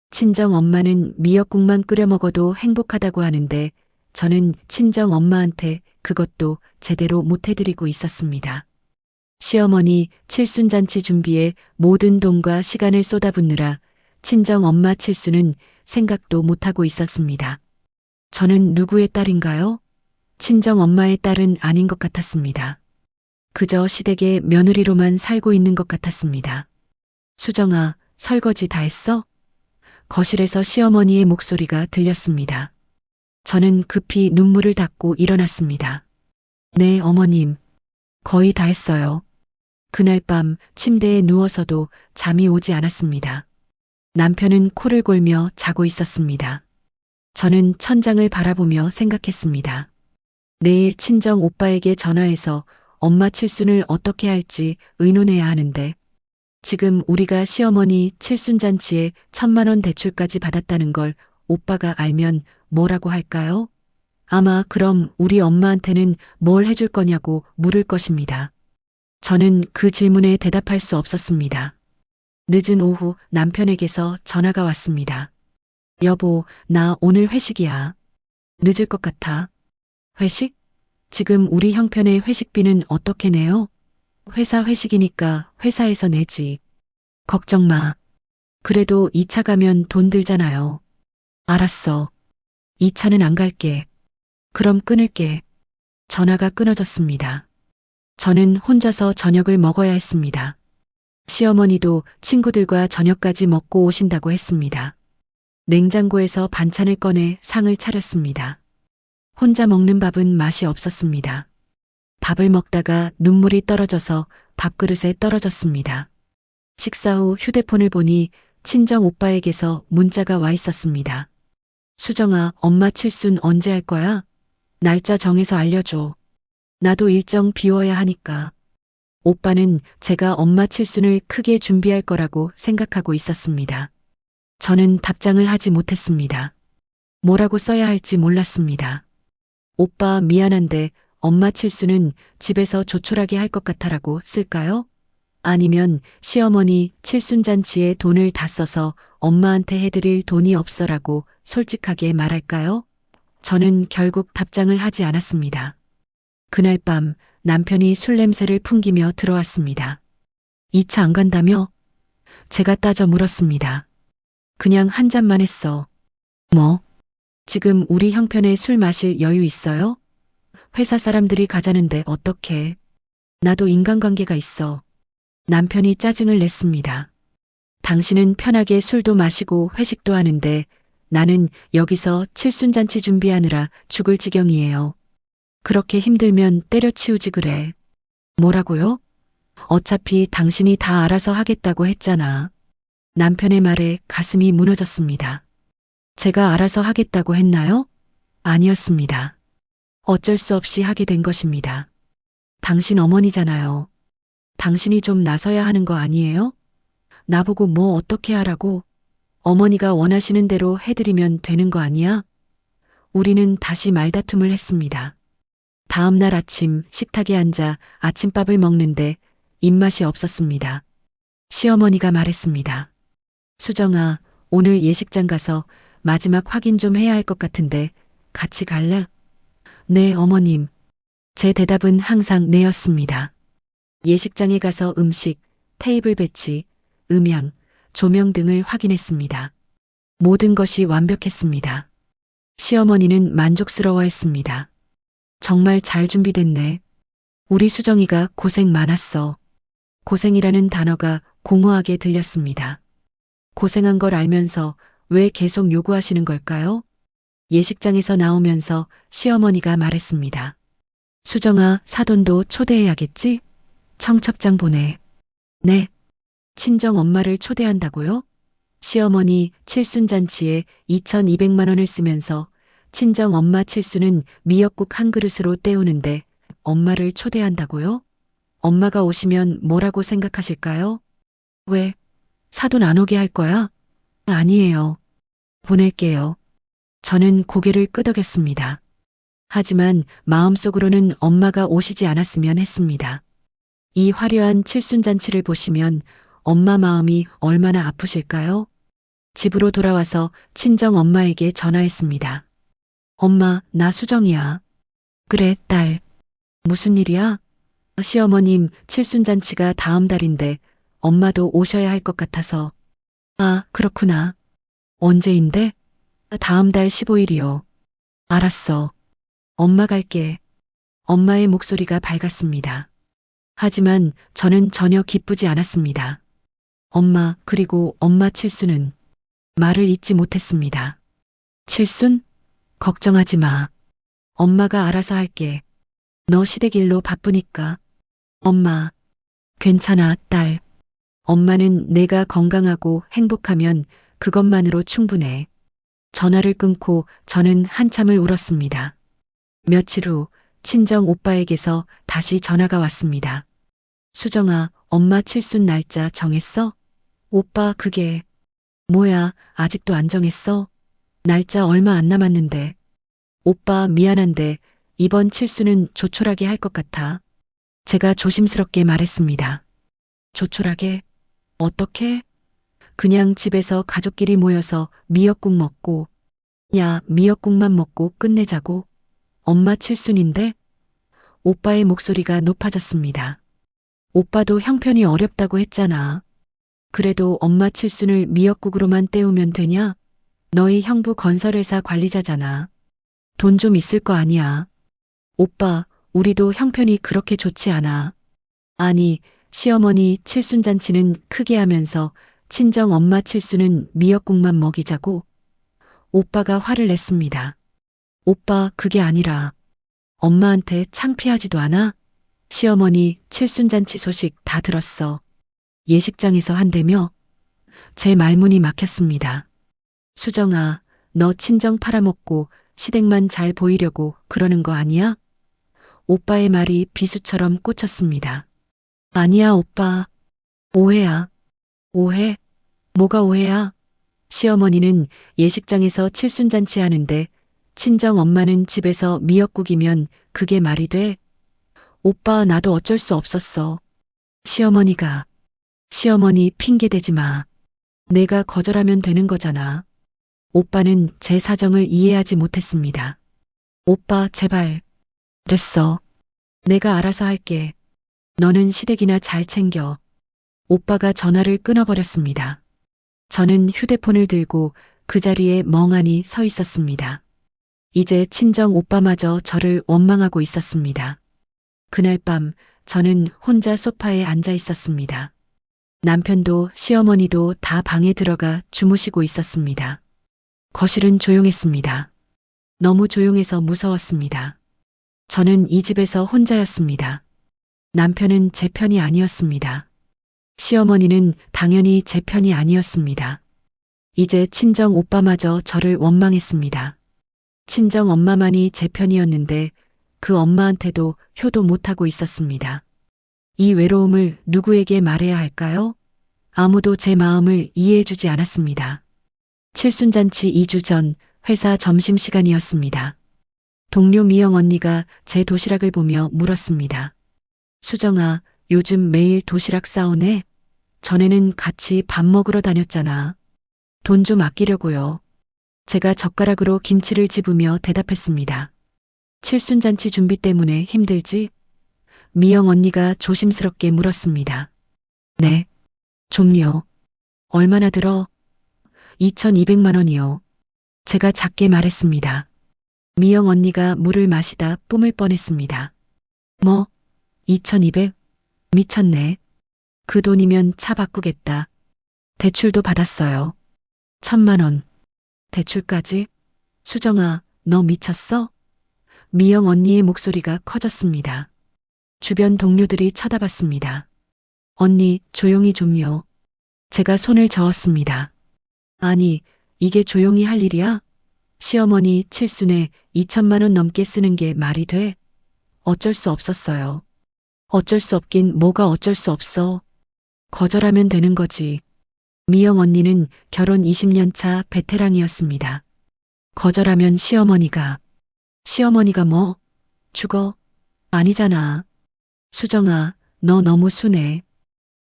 친정 엄마는 미역국만 끓여 먹어도 행복하다고 하는데 저는 친정 엄마한테 그것도 제대로 못 해드리고 있었습니다. 시어머니 칠순잔치 준비에 모든 돈과 시간을 쏟아붓느라 친정 엄마 칠순은 생각도 못하고 있었습니다. 저는 누구의 딸인가요? 친정 엄마의 딸은 아닌 것 같았습니다. 그저 시댁의 며느리로만 살고 있는 것 같았습니다. 수정아, 설거지 다 했어? 거실에서 시어머니의 목소리가 들렸습니다. 저는 급히 눈물을 닦고 일어났습니다. 네, 어머님. 거의 다 했어요. 그날 밤 침대에 누워서도 잠이 오지 않았습니다. 남편은 코를 골며 자고 있었습니다. 저는 천장을 바라보며 생각했습니다. 내일 친정 오빠에게 전화해서 엄마 칠순을 어떻게 할지 의논해야 하는데 지금 우리가 시어머니 칠순잔치에 1,000만 원 대출까지 받았다는 걸 오빠가 알면 뭐라고 할까요? 아마 그럼 우리 엄마한테는 뭘 해줄 거냐고 물을 것입니다. 저는 그 질문에 대답할 수 없었습니다. 늦은 오후 남편에게서 전화가 왔습니다. 여보, 나 오늘 회식이야. 늦을 것 같아. 회식? 지금 우리 형편의 회식비는 어떻게 내요? 회사 회식이니까 회사에서 내지. 걱정 마. 그래도 2차 가면 돈 들잖아요. 알았어. 2차는 안 갈게. 그럼 끊을게. 전화가 끊어졌습니다. 저는 혼자서 저녁을 먹어야 했습니다. 시어머니도 친구들과 저녁까지 먹고 오신다고 했습니다. 냉장고에서 반찬을 꺼내 상을 차렸습니다. 혼자 먹는 밥은 맛이 없었습니다. 밥을 먹다가 눈물이 떨어져서 밥그릇에 떨어졌습니다. 식사 후 휴대폰을 보니 친정 오빠에게서 문자가 와 있었습니다. 수정아, 엄마 칠순 언제 할 거야? 날짜 정해서 알려줘. 나도 일정 비워야 하니까. 오빠는 제가 엄마 칠순을 크게 준비할 거라고 생각하고 있었습니다. 저는 답장을 하지 못했습니다. 뭐라고 써야 할지 몰랐습니다. 오빠 미안한데 엄마 칠순은 집에서 조촐하게 할 것 같아라고 쓸까요? 아니면 시어머니 칠순잔치에 돈을 다 써서 엄마한테 해드릴 돈이 없어라고 솔직하게 말할까요? 저는 결국 답장을 하지 않았습니다. 그날 밤 남편이 술 냄새를 풍기며 들어왔습니다. 2차 안 간다며? 제가 따져 물었습니다. 그냥 한 잔만 했어. 뭐? 지금 우리 형편에 술 마실 여유 있어요? 회사 사람들이 가자는데 어떡해. 나도 인간관계가 있어. 남편이 짜증을 냈습니다. 당신은 편하게 술도 마시고 회식도 하는데 나는 여기서 칠순잔치 준비하느라 죽을 지경이에요. 그렇게 힘들면 때려치우지 그래. 뭐라고요? 어차피 당신이 다 알아서 하겠다고 했잖아. 남편의 말에 가슴이 무너졌습니다. 제가 알아서 하겠다고 했나요? 아니었습니다. 어쩔 수 없이 하게 된 것입니다. 당신 어머니잖아요. 당신이 좀 나서야 하는 거 아니에요? 나보고 뭐 어떻게 하라고? 어머니가 원하시는 대로 해드리면 되는 거 아니야? 우리는 다시 말다툼을 했습니다. 다음 날 아침 식탁에 앉아 아침밥을 먹는데 입맛이 없었습니다. 시어머니가 말했습니다. 수정아, 오늘 예식장 가서 마지막 확인 좀 해야 할 것 같은데 같이 갈래? 네, 어머님. 제 대답은 항상 네였습니다. 예식장에 가서 음식, 테이블 배치, 음향, 조명 등을 확인했습니다. 모든 것이 완벽했습니다. 시어머니는 만족스러워했습니다. 정말 잘 준비됐네. 우리 수정이가 고생 많았어. 고생이라는 단어가 공허하게 들렸습니다. 고생한 걸 알면서 왜 계속 요구하시는 걸까요? 예식장에서 나오면서 시어머니가 말했습니다. 수정아, 사돈도 초대해야겠지? 청첩장 보내. 네. 친정 엄마를 초대한다고요? 시어머니 칠순잔치에 2,200만 원을 쓰면서 친정 엄마 칠순은 미역국 한 그릇으로 때우는데 엄마를 초대한다고요? 엄마가 오시면 뭐라고 생각하실까요? 왜? 사돈 안 오게 할 거야? 아니에요. 보낼게요. 저는 고개를 끄덕였습니다. 하지만 마음속으로는 엄마가 오시지 않았으면 했습니다. 이 화려한 칠순잔치를 보시면 엄마 마음이 얼마나 아프실까요? 집으로 돌아와서 친정 엄마에게 전화했습니다. 엄마, 나 수정이야. 그래, 딸. 무슨 일이야? 시어머님 칠순잔치가 다음 달인데 엄마도 오셔야 할 것 같아서. 아, 그렇구나. 언제인데? 다음 달 15일이요. 알았어. 엄마 갈게. 엄마의 목소리가 밝았습니다. 하지만 저는 전혀 기쁘지 않았습니다. 엄마, 그리고 엄마 칠순은 말을 잇지 못했습니다. 칠순? 걱정하지 마. 엄마가 알아서 할게. 너 시댁 일로 바쁘니까. 엄마, 괜찮아, 딸. 엄마는 내가 건강하고 행복하면 그것만으로 충분해. 전화를 끊고 저는 한참을 울었습니다. 며칠 후 친정 오빠에게서 다시 전화가 왔습니다. 수정아, 엄마 칠순 날짜 정했어? 오빠, 그게 뭐야, 아직도 안 정했어? 날짜 얼마 안 남았는데. 오빠, 미안한데 이번 칠순은 조촐하게 할 것 같아. 제가 조심스럽게 말했습니다. 조촐하게? 어떻게? 그냥 집에서 가족끼리 모여서 미역국 먹고. 야, 미역국만 먹고 끝내자고. 엄마 칠순인데? 오빠의 목소리가 높아졌습니다. 오빠도 형편이 어렵다고 했잖아. 그래도 엄마 칠순을 미역국으로만 때우면 되냐? 너희 형부 건설회사 관리자잖아. 돈 좀 있을 거 아니야. 오빠, 우리도 형편이 그렇게 좋지 않아. 아니, 시어머니 칠순잔치는 크게 하면서 친정 엄마 칠순은 미역국만 먹이자고. 오빠가 화를 냈습니다. 오빠, 그게 아니라 엄마한테 창피하지도 않아? 시어머니 칠순잔치 소식 다 들었어. 예식장에서 한다며? 제 말문이 막혔습니다. 수정아, 너 친정 팔아먹고 시댁만 잘 보이려고 그러는 거 아니야? 오빠의 말이 비수처럼 꽂혔습니다. 아니야, 오빠. 오해야. 오해? 뭐가 오해야? 시어머니는 예식장에서 칠순잔치 하는데 친정 엄마는 집에서 미역국이면 그게 말이 돼? 오빠, 나도 어쩔 수 없었어. 시어머니 핑계대지 마. 내가 거절하면 되는 거잖아. 오빠는 제 사정을 이해하지 못했습니다. 오빠, 제발. 됐어. 내가 알아서 할게. 너는 시댁이나 잘 챙겨. 오빠가 전화를 끊어버렸습니다. 저는 휴대폰을 들고 그 자리에 멍하니 서 있었습니다. 이제 친정 오빠마저 저를 원망하고 있었습니다. 그날 밤 저는 혼자 소파에 앉아 있었습니다. 남편도 시어머니도 다 방에 들어가 주무시고 있었습니다. 거실은 조용했습니다. 너무 조용해서 무서웠습니다. 저는 이 집에서 혼자였습니다. 남편은 제 편이 아니었습니다. 시어머니는 당연히 제 편이 아니었습니다. 이제 친정 오빠마저 저를 원망했습니다. 친정 엄마만이 제 편이었는데 그 엄마한테도 효도 못하고 있었습니다. 이 외로움을 누구에게 말해야 할까요? 아무도 제 마음을 이해해주지 않았습니다. 칠순잔치 2주 전 회사 점심시간이었습니다. 동료 미영 언니가 제 도시락을 보며 물었습니다. 수정아, 요즘 매일 도시락 싸우네? 전에는 같이 밥 먹으러 다녔잖아. 돈 좀 아끼려고요. 제가 젓가락으로 김치를 집으며 대답했습니다. 칠순잔치 준비 때문에 힘들지? 미영 언니가 조심스럽게 물었습니다. 네. 좀요. 얼마나 들어? 2,200만 원이요. 제가 작게 말했습니다. 미영 언니가 물을 마시다 뿜을 뻔했습니다. 뭐? 2,200? 미쳤네. 그 돈이면 차 바꾸겠다. 대출도 받았어요. 1,000만 원. 대출까지? 수정아, 너 미쳤어? 미영 언니의 목소리가 커졌습니다. 주변 동료들이 쳐다봤습니다. 언니, 조용히 좀요. 제가 손을 저었습니다. 아니, 이게 조용히 할 일이야? 시어머니 칠순에 2천만 원 넘게 쓰는 게 말이 돼? 어쩔 수 없었어요. 어쩔 수 없긴 뭐가 어쩔 수 없어. 거절하면 되는 거지. 미영 언니는 결혼 20년 차 베테랑이었습니다. 거절하면 시어머니가 뭐? 죽어? 아니잖아. 수정아, 너 너무 순해.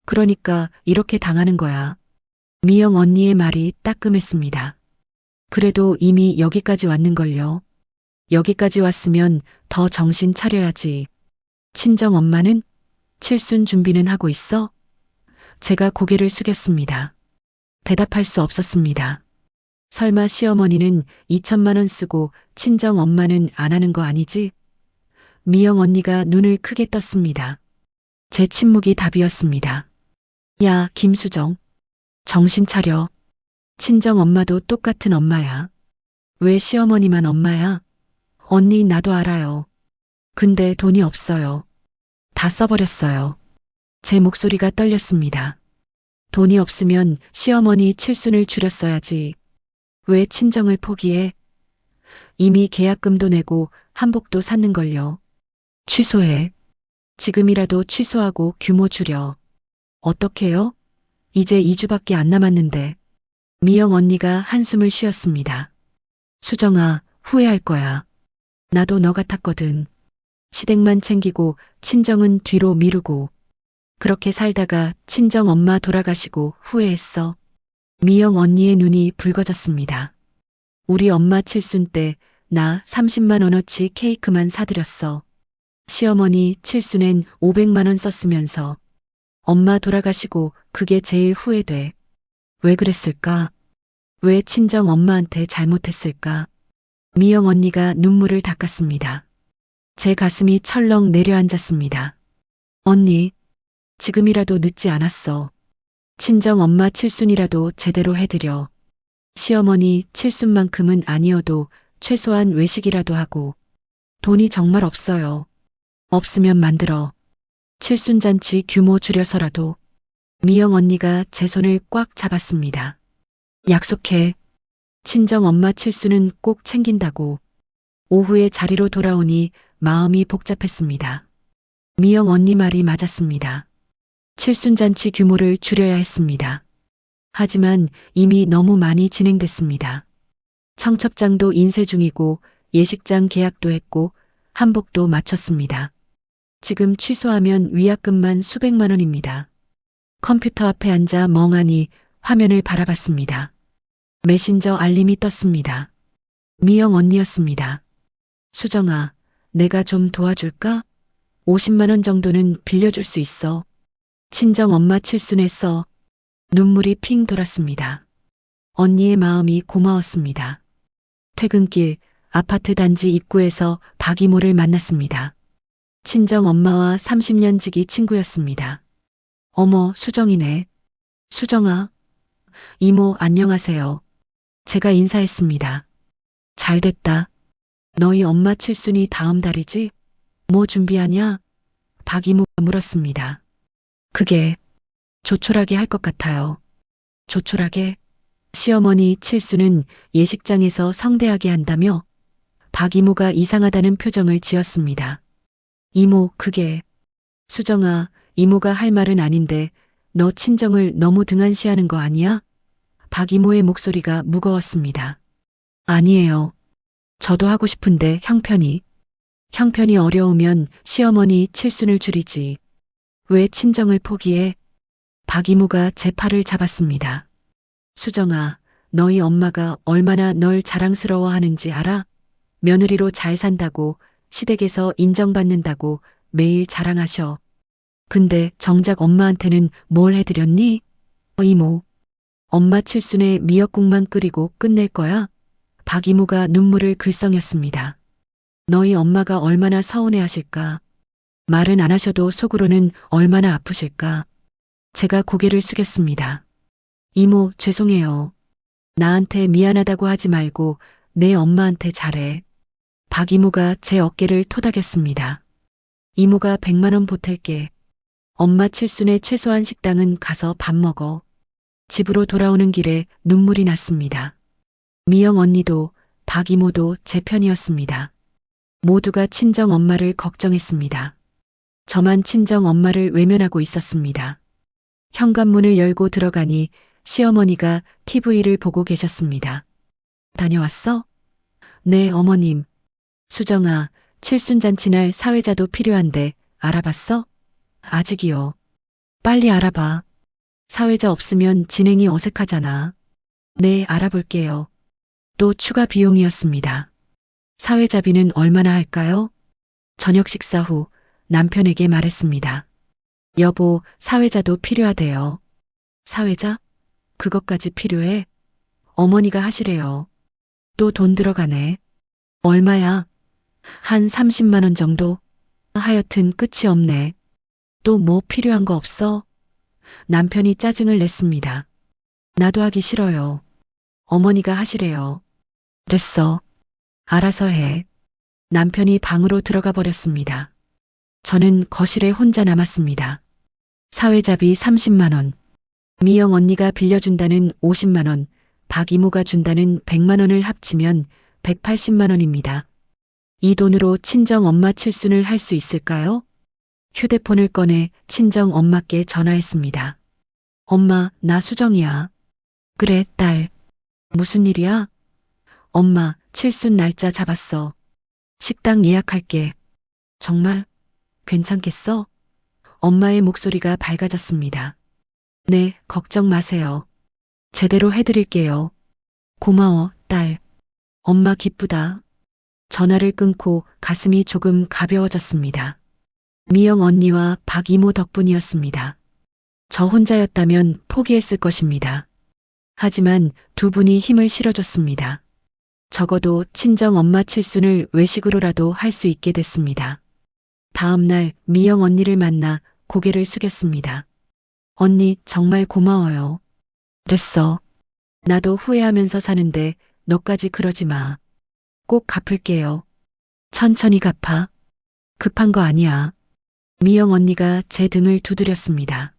그러니까 이렇게 당하는 거야. 미영 언니의 말이 따끔했습니다. 그래도 이미 여기까지 왔는걸요. 여기까지 왔으면 더 정신 차려야지. 친정 엄마는? 칠순 준비는 하고 있어? 제가 고개를 숙였습니다. 대답할 수 없었습니다. 설마 시어머니는 2천만 원 쓰고 친정 엄마는 안 하는 거 아니지? 미영 언니가 눈을 크게 떴습니다. 제 침묵이 답이었습니다. 야, 김수정. 정신 차려. 친정 엄마도 똑같은 엄마야. 왜 시어머니만 엄마야? 언니 나도 알아요. 근데 돈이 없어요. 다 써버렸어요. 제 목소리가 떨렸습니다. 돈이 없으면 시어머니 칠순을 줄였어야지. 왜 친정을 포기해? 이미 계약금도 내고 한복도 샀는걸요. 취소해. 지금이라도 취소하고 규모 줄여. 어떡해요? 이제 2주밖에 안 남았는데. 미영 언니가 한숨을 쉬었습니다. 수정아, 후회할 거야. 나도 너 같았거든. 시댁만 챙기고 친정은 뒤로 미루고. 그렇게 살다가 친정 엄마 돌아가시고 후회했어. 미영 언니의 눈이 붉어졌습니다. 우리 엄마 칠순 때 나 30만 원어치 케이크만 사드렸어. 시어머니 칠순엔 500만 원 썼으면서. 엄마 돌아가시고 그게 제일 후회돼. 왜 그랬을까? 왜 친정 엄마한테 잘못했을까? 미영 언니가 눈물을 닦았습니다. 제 가슴이 철렁 내려앉았습니다. 언니, 지금이라도 늦지 않았어. 친정 엄마 칠순이라도 제대로 해드려. 시어머니 칠순만큼은 아니어도 최소한 외식이라도 하고. 돈이 정말 없어요. 없으면 만들어. 칠순잔치 규모 줄여서라도. 미영 언니가 제 손을 꽉 잡았습니다. 약속해. 친정 엄마 칠순은 꼭 챙긴다고. 오후에 자리로 돌아오니 마음이 복잡했습니다. 미영 언니 말이 맞았습니다. 칠순잔치 규모를 줄여야 했습니다. 하지만 이미 너무 많이 진행됐습니다. 청첩장도 인쇄 중이고 예식장 계약도 했고 한복도 마쳤습니다. 지금 취소하면 위약금만 수백만 원입니다. 컴퓨터 앞에 앉아 멍하니 화면을 바라봤습니다. 메신저 알림이 떴습니다. 미영 언니였습니다. 수정아, 내가 좀 도와줄까? 50만 원 정도는 빌려줄 수 있어. 친정 엄마 칠순에 써. 눈물이 핑 돌았습니다. 언니의 마음이 고마웠습니다. 퇴근길 아파트 단지 입구에서 박이모를 만났습니다. 친정 엄마와 30년 지기 친구였습니다. 어머, 수정이네. 수정아. 이모, 안녕하세요. 제가 인사했습니다. 잘 됐다. 너희 엄마 칠순이 다음 달이지? 뭐 준비하냐? 박이모가 물었습니다. 그게 조촐하게 할 것 같아요. 조촐하게? 시어머니 칠수는 예식장에서 성대하게 한다며 박 이모가 이상하다는 표정을 지었습니다. 이모, 그게. 수정아, 이모가 할 말은 아닌데 너 친정을 너무 등한시하는 거 아니야? 박 이모의 목소리가 무거웠습니다. 아니에요. 저도 하고 싶은데 형편이 어려우면 시어머니 칠순을 줄이지. 왜 친정을 포기해? 박 이모가 제 팔을 잡았습니다. 수정아, 너희 엄마가 얼마나 널 자랑스러워하는지 알아? 며느리로 잘 산다고, 시댁에서 인정받는다고 매일 자랑하셔. 근데 정작 엄마한테는 뭘 해드렸니? 이모, 엄마 칠순에 미역국만 끓이고 끝낼 거야? 박 이모가 눈물을 글썽였습니다. 너희 엄마가 얼마나 서운해하실까? 말은 안 하셔도 속으로는 얼마나 아프실까? 제가 고개를 숙였습니다. 이모, 죄송해요. 나한테 미안하다고 하지 말고 내 엄마한테 잘해. 박 이모가 제 어깨를 토닥였습니다. 이모가 100만 원 보탤게. 엄마 칠순의 최소한 식당은 가서 밥 먹어. 집으로 돌아오는 길에 눈물이 났습니다. 미영 언니도 박 이모도 제 편이었습니다. 모두가 친정 엄마를 걱정했습니다. 저만 친정 엄마를 외면하고 있었습니다. 현관문을 열고 들어가니 시어머니가 TV를 보고 계셨습니다. 다녀왔어? 네, 어머님. 수정아, 칠순잔치날 사회자도 필요한데 알아봤어? 아직이요. 빨리 알아봐. 사회자 없으면 진행이 어색하잖아. 네, 알아볼게요. 또 추가 비용이었습니다. 사회자비는 얼마나 할까요? 저녁 식사 후 남편에게 말했습니다. 여보, 사회자도 필요하대요. 사회자? 그것까지 필요해? 어머니가 하시래요. 또 돈 들어가네. 얼마야? 한 30만 원 정도? 하여튼 끝이 없네. 또 뭐 필요한 거 없어? 남편이 짜증을 냈습니다. 나도 하기 싫어요. 어머니가 하시래요. 됐어. 알아서 해. 남편이 방으로 들어가 버렸습니다. 저는 거실에 혼자 남았습니다. 사회자비 30만 원, 미영 언니가 빌려준다는 50만 원, 박 이모가 준다는 100만 원을 합치면 180만 원입니다. 이 돈으로 친정 엄마 칠순을 할 수 있을까요? 휴대폰을 꺼내 친정 엄마께 전화했습니다. 엄마, 나 수정이야. 그래, 딸. 무슨 일이야? 엄마, 칠순 날짜 잡았어. 식당 예약할게. 정말? 괜찮겠어? 엄마의 목소리가 밝아졌습니다. 네, 걱정 마세요. 제대로 해드릴게요. 고마워, 딸. 엄마 기쁘다. 전화를 끊고 가슴이 조금 가벼워졌습니다. 미영 언니와 박 이모 덕분이었습니다. 저 혼자였다면 포기했을 것입니다. 하지만 두 분이 힘을 실어줬습니다. 적어도 친정 엄마 칠순을 외식으로라도 할 수 있게 됐습니다. 다음 날 미영 언니를 만나 고개를 숙였습니다. 언니, 정말 고마워요. 됐어. 나도 후회하면서 사는데 너까지 그러지 마. 꼭 갚을게요. 천천히 갚아. 급한 거 아니야. 미영 언니가 제 등을 두드렸습니다.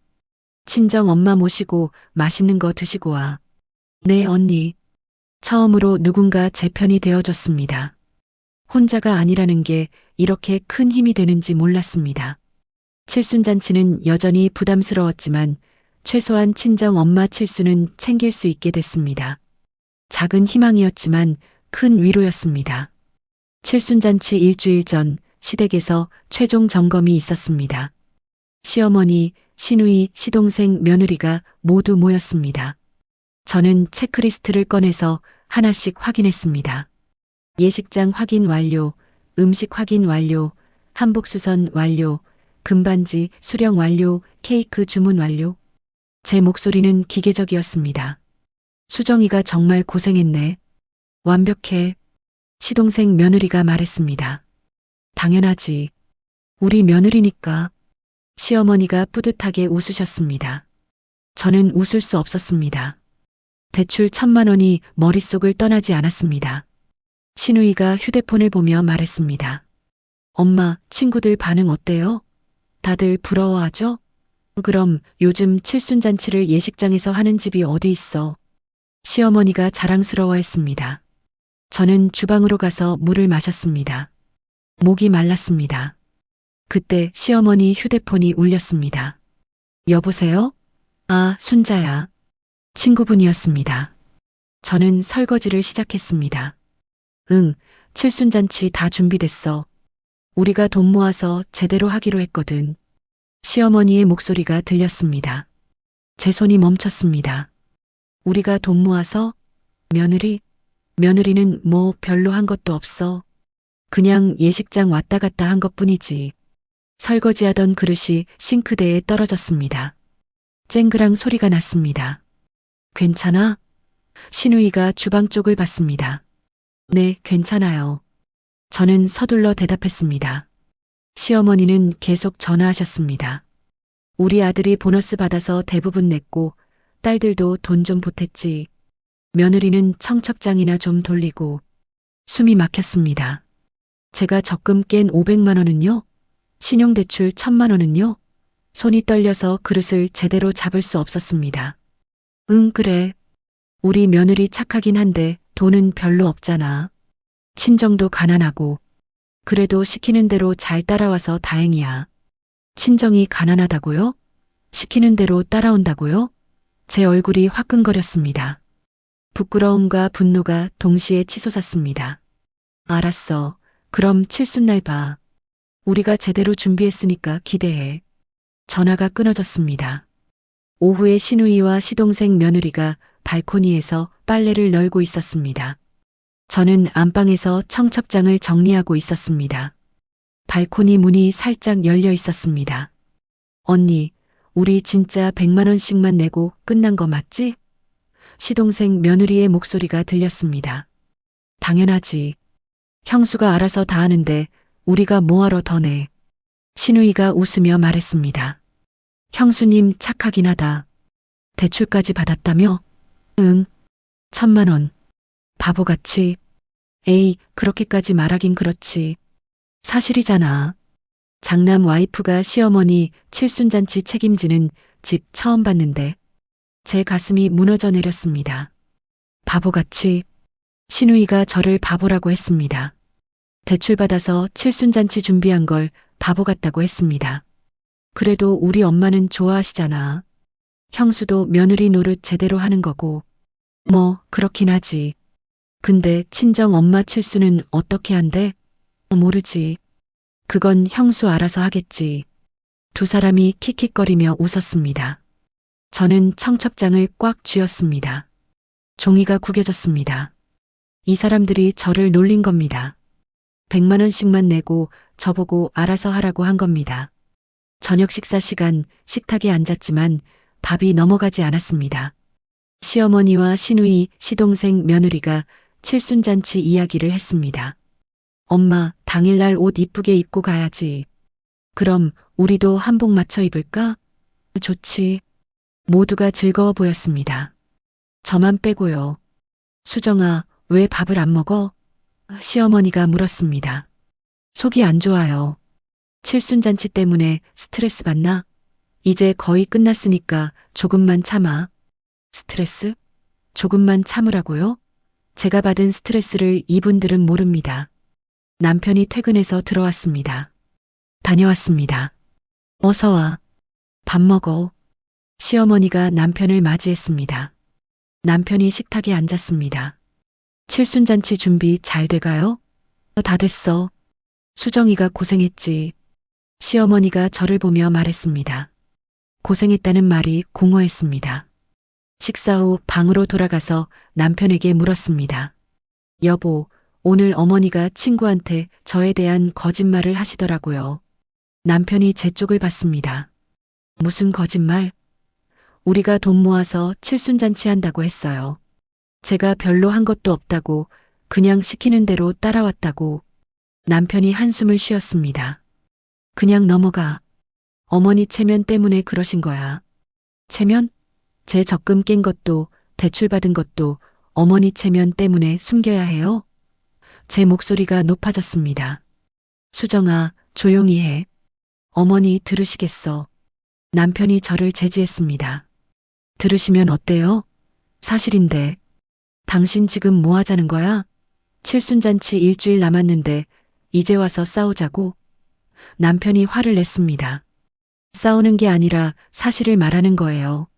친정 엄마 모시고 맛있는 거 드시고 와. 네, 언니. 처음으로 누군가 제 편이 되어줬습니다. 혼자가 아니라는 게 이렇게 큰 힘이 되는지 몰랐습니다. 칠순잔치는 여전히 부담스러웠지만 최소한 친정 엄마 칠순은 챙길 수 있게 됐습니다. 작은 희망이었지만 큰 위로였습니다. 칠순잔치 일주일 전 시댁에서 최종 점검이 있었습니다. 시어머니, 시누이, 시동생, 며느리가 모두 모였습니다. 저는 체크리스트를 꺼내서 하나씩 확인했습니다. 예식장 확인 완료, 음식 확인 완료, 한복 수선 완료, 금반지 수령 완료, 케이크 주문 완료. 제 목소리는 기계적이었습니다. 수정이가 정말 고생했네. 완벽해. 시동생 며느리가 말했습니다. 당연하지. 우리 며느리니까. 시어머니가 뿌듯하게 웃으셨습니다. 저는 웃을 수 없었습니다. 대출 1,000만 원이 머릿속을 떠나지 않았습니다. 시누이가 휴대폰을 보며 말했습니다. 엄마, 친구들 반응 어때요? 다들 부러워하죠? 그럼 요즘 칠순잔치를 예식장에서 하는 집이 어디 있어? 시어머니가 자랑스러워했습니다. 저는 주방으로 가서 물을 마셨습니다. 목이 말랐습니다. 그때 시어머니 휴대폰이 울렸습니다. 여보세요? 아, 순자야. 친구분이었습니다. 저는 설거지를 시작했습니다. 응, 칠순잔치 다 준비됐어. 우리가 돈 모아서 제대로 하기로 했거든. 시어머니의 목소리가 들렸습니다. 제 손이 멈췄습니다. 우리가 돈 모아서? 며느리는 뭐 별로 한 것도 없어. 그냥 예식장 왔다 갔다 한 것뿐이지. 설거지하던 그릇이 싱크대에 떨어졌습니다. 쨍그랑 소리가 났습니다. 괜찮아? 신우이가 주방 쪽을 봤습니다. 네, 괜찮아요. 저는 서둘러 대답했습니다. 시어머니는 계속 전화하셨습니다. 우리 아들이 보너스 받아서 대부분 냈고 딸들도 돈 좀 보탰지. 며느리는 청첩장이나 좀 돌리고. 숨이 막혔습니다. 제가 적금 깬 500만 원은요? 신용대출 1000만 원은요? 손이 떨려서 그릇을 제대로 잡을 수 없었습니다. 응, 그래. 우리 며느리 착하긴 한데 돈은 별로 없잖아. 친정도 가난하고. 그래도 시키는 대로 잘 따라와서 다행이야. 친정이 가난하다고요? 시키는 대로 따라온다고요? 제 얼굴이 화끈거렸습니다. 부끄러움과 분노가 동시에 치솟았습니다. 알았어. 그럼 칠순날 봐. 우리가 제대로 준비했으니까 기대해. 전화가 끊어졌습니다. 오후에 시누이와 시동생 며느리가 발코니에서 빨래를 널고 있었습니다. 저는 안방에서 청첩장을 정리하고 있었습니다. 발코니 문이 살짝 열려 있었습니다. 언니, 우리 진짜 100만 원씩만 내고 끝난 거 맞지? 시동생 며느리의 목소리가 들렸습니다. 당연하지. 형수가 알아서 다 하는데 우리가 뭐하러 더 내. 신우이가 웃으며 말했습니다. 형수님 착하긴 하다. 대출까지 받았다며? 응. 1000만 원. 바보같이. 에이, 그렇게까지 말하긴 그렇지. 사실이잖아. 장남 와이프가 시어머니 칠순잔치 책임지는 집 처음 봤는데 제 가슴이 무너져 내렸습니다. 바보같이. 신우이가 저를 바보라고 했습니다. 대출받아서 칠순잔치 준비한 걸 바보 같다고 했습니다. 그래도 우리 엄마는 좋아하시잖아. 형수도 며느리 노릇 제대로 하는 거고. 뭐 그렇긴 하지. 근데 친정 엄마 칠수는 어떻게 한대? 모르지. 그건 형수 알아서 하겠지. 두 사람이 킥킥거리며 웃었습니다. 저는 청첩장을 꽉 쥐었습니다. 종이가 구겨졌습니다. 이 사람들이 저를 놀린 겁니다. 100만 원씩만 내고 저보고 알아서 하라고 한 겁니다. 저녁 식사 시간 식탁에 앉았지만 밥이 넘어가지 않았습니다. 시어머니와 시누이, 시동생 며느리가 칠순잔치 이야기를 했습니다. 엄마, 당일날 옷 이쁘게 입고 가야지. 그럼 우리도 한복 맞춰 입을까? 좋지. 모두가 즐거워 보였습니다. 저만 빼고요. 수정아, 왜 밥을 안 먹어? 시어머니가 물었습니다. 속이 안 좋아요. 칠순잔치 때문에 스트레스 받나? 이제 거의 끝났으니까 조금만 참아. 스트레스? 조금만 참으라고요? 제가 받은 스트레스를 이분들은 모릅니다. 남편이 퇴근해서 들어왔습니다. 다녀왔습니다. 어서 와. 밥 먹어. 시어머니가 남편을 맞이했습니다. 남편이 식탁에 앉았습니다. 칠순잔치 준비 잘 돼가요? 다 됐어. 수정이가 고생했지. 시어머니가 저를 보며 말했습니다. 고생했다는 말이 공허했습니다. 식사 후 방으로 돌아가서 남편에게 물었습니다. 여보, 오늘 어머니가 친구한테 저에 대한 거짓말을 하시더라고요. 남편이 제 쪽을 봤습니다. 무슨 거짓말? 우리가 돈 모아서 칠순잔치 한다고 했어요. 제가 별로 한 것도 없다고, 그냥 시키는 대로 따라왔다고. 남편이 한숨을 쉬었습니다. 그냥 넘어가. 어머니 체면 때문에 그러신 거야. 체면? 제 적금 깬 것도, 대출받은 것도 어머니 체면 때문에 숨겨야 해요? 제 목소리가 높아졌습니다. 수정아, 조용히 해. 어머니 들으시겠어. 남편이 저를 제지했습니다. 들으시면 어때요? 사실인데. 당신 지금 뭐 하자는 거야? 칠순잔치 일주일 남았는데 이제 와서 싸우자고? 남편이 화를 냈습니다. 싸우는 게 아니라 사실을 말하는 거예요.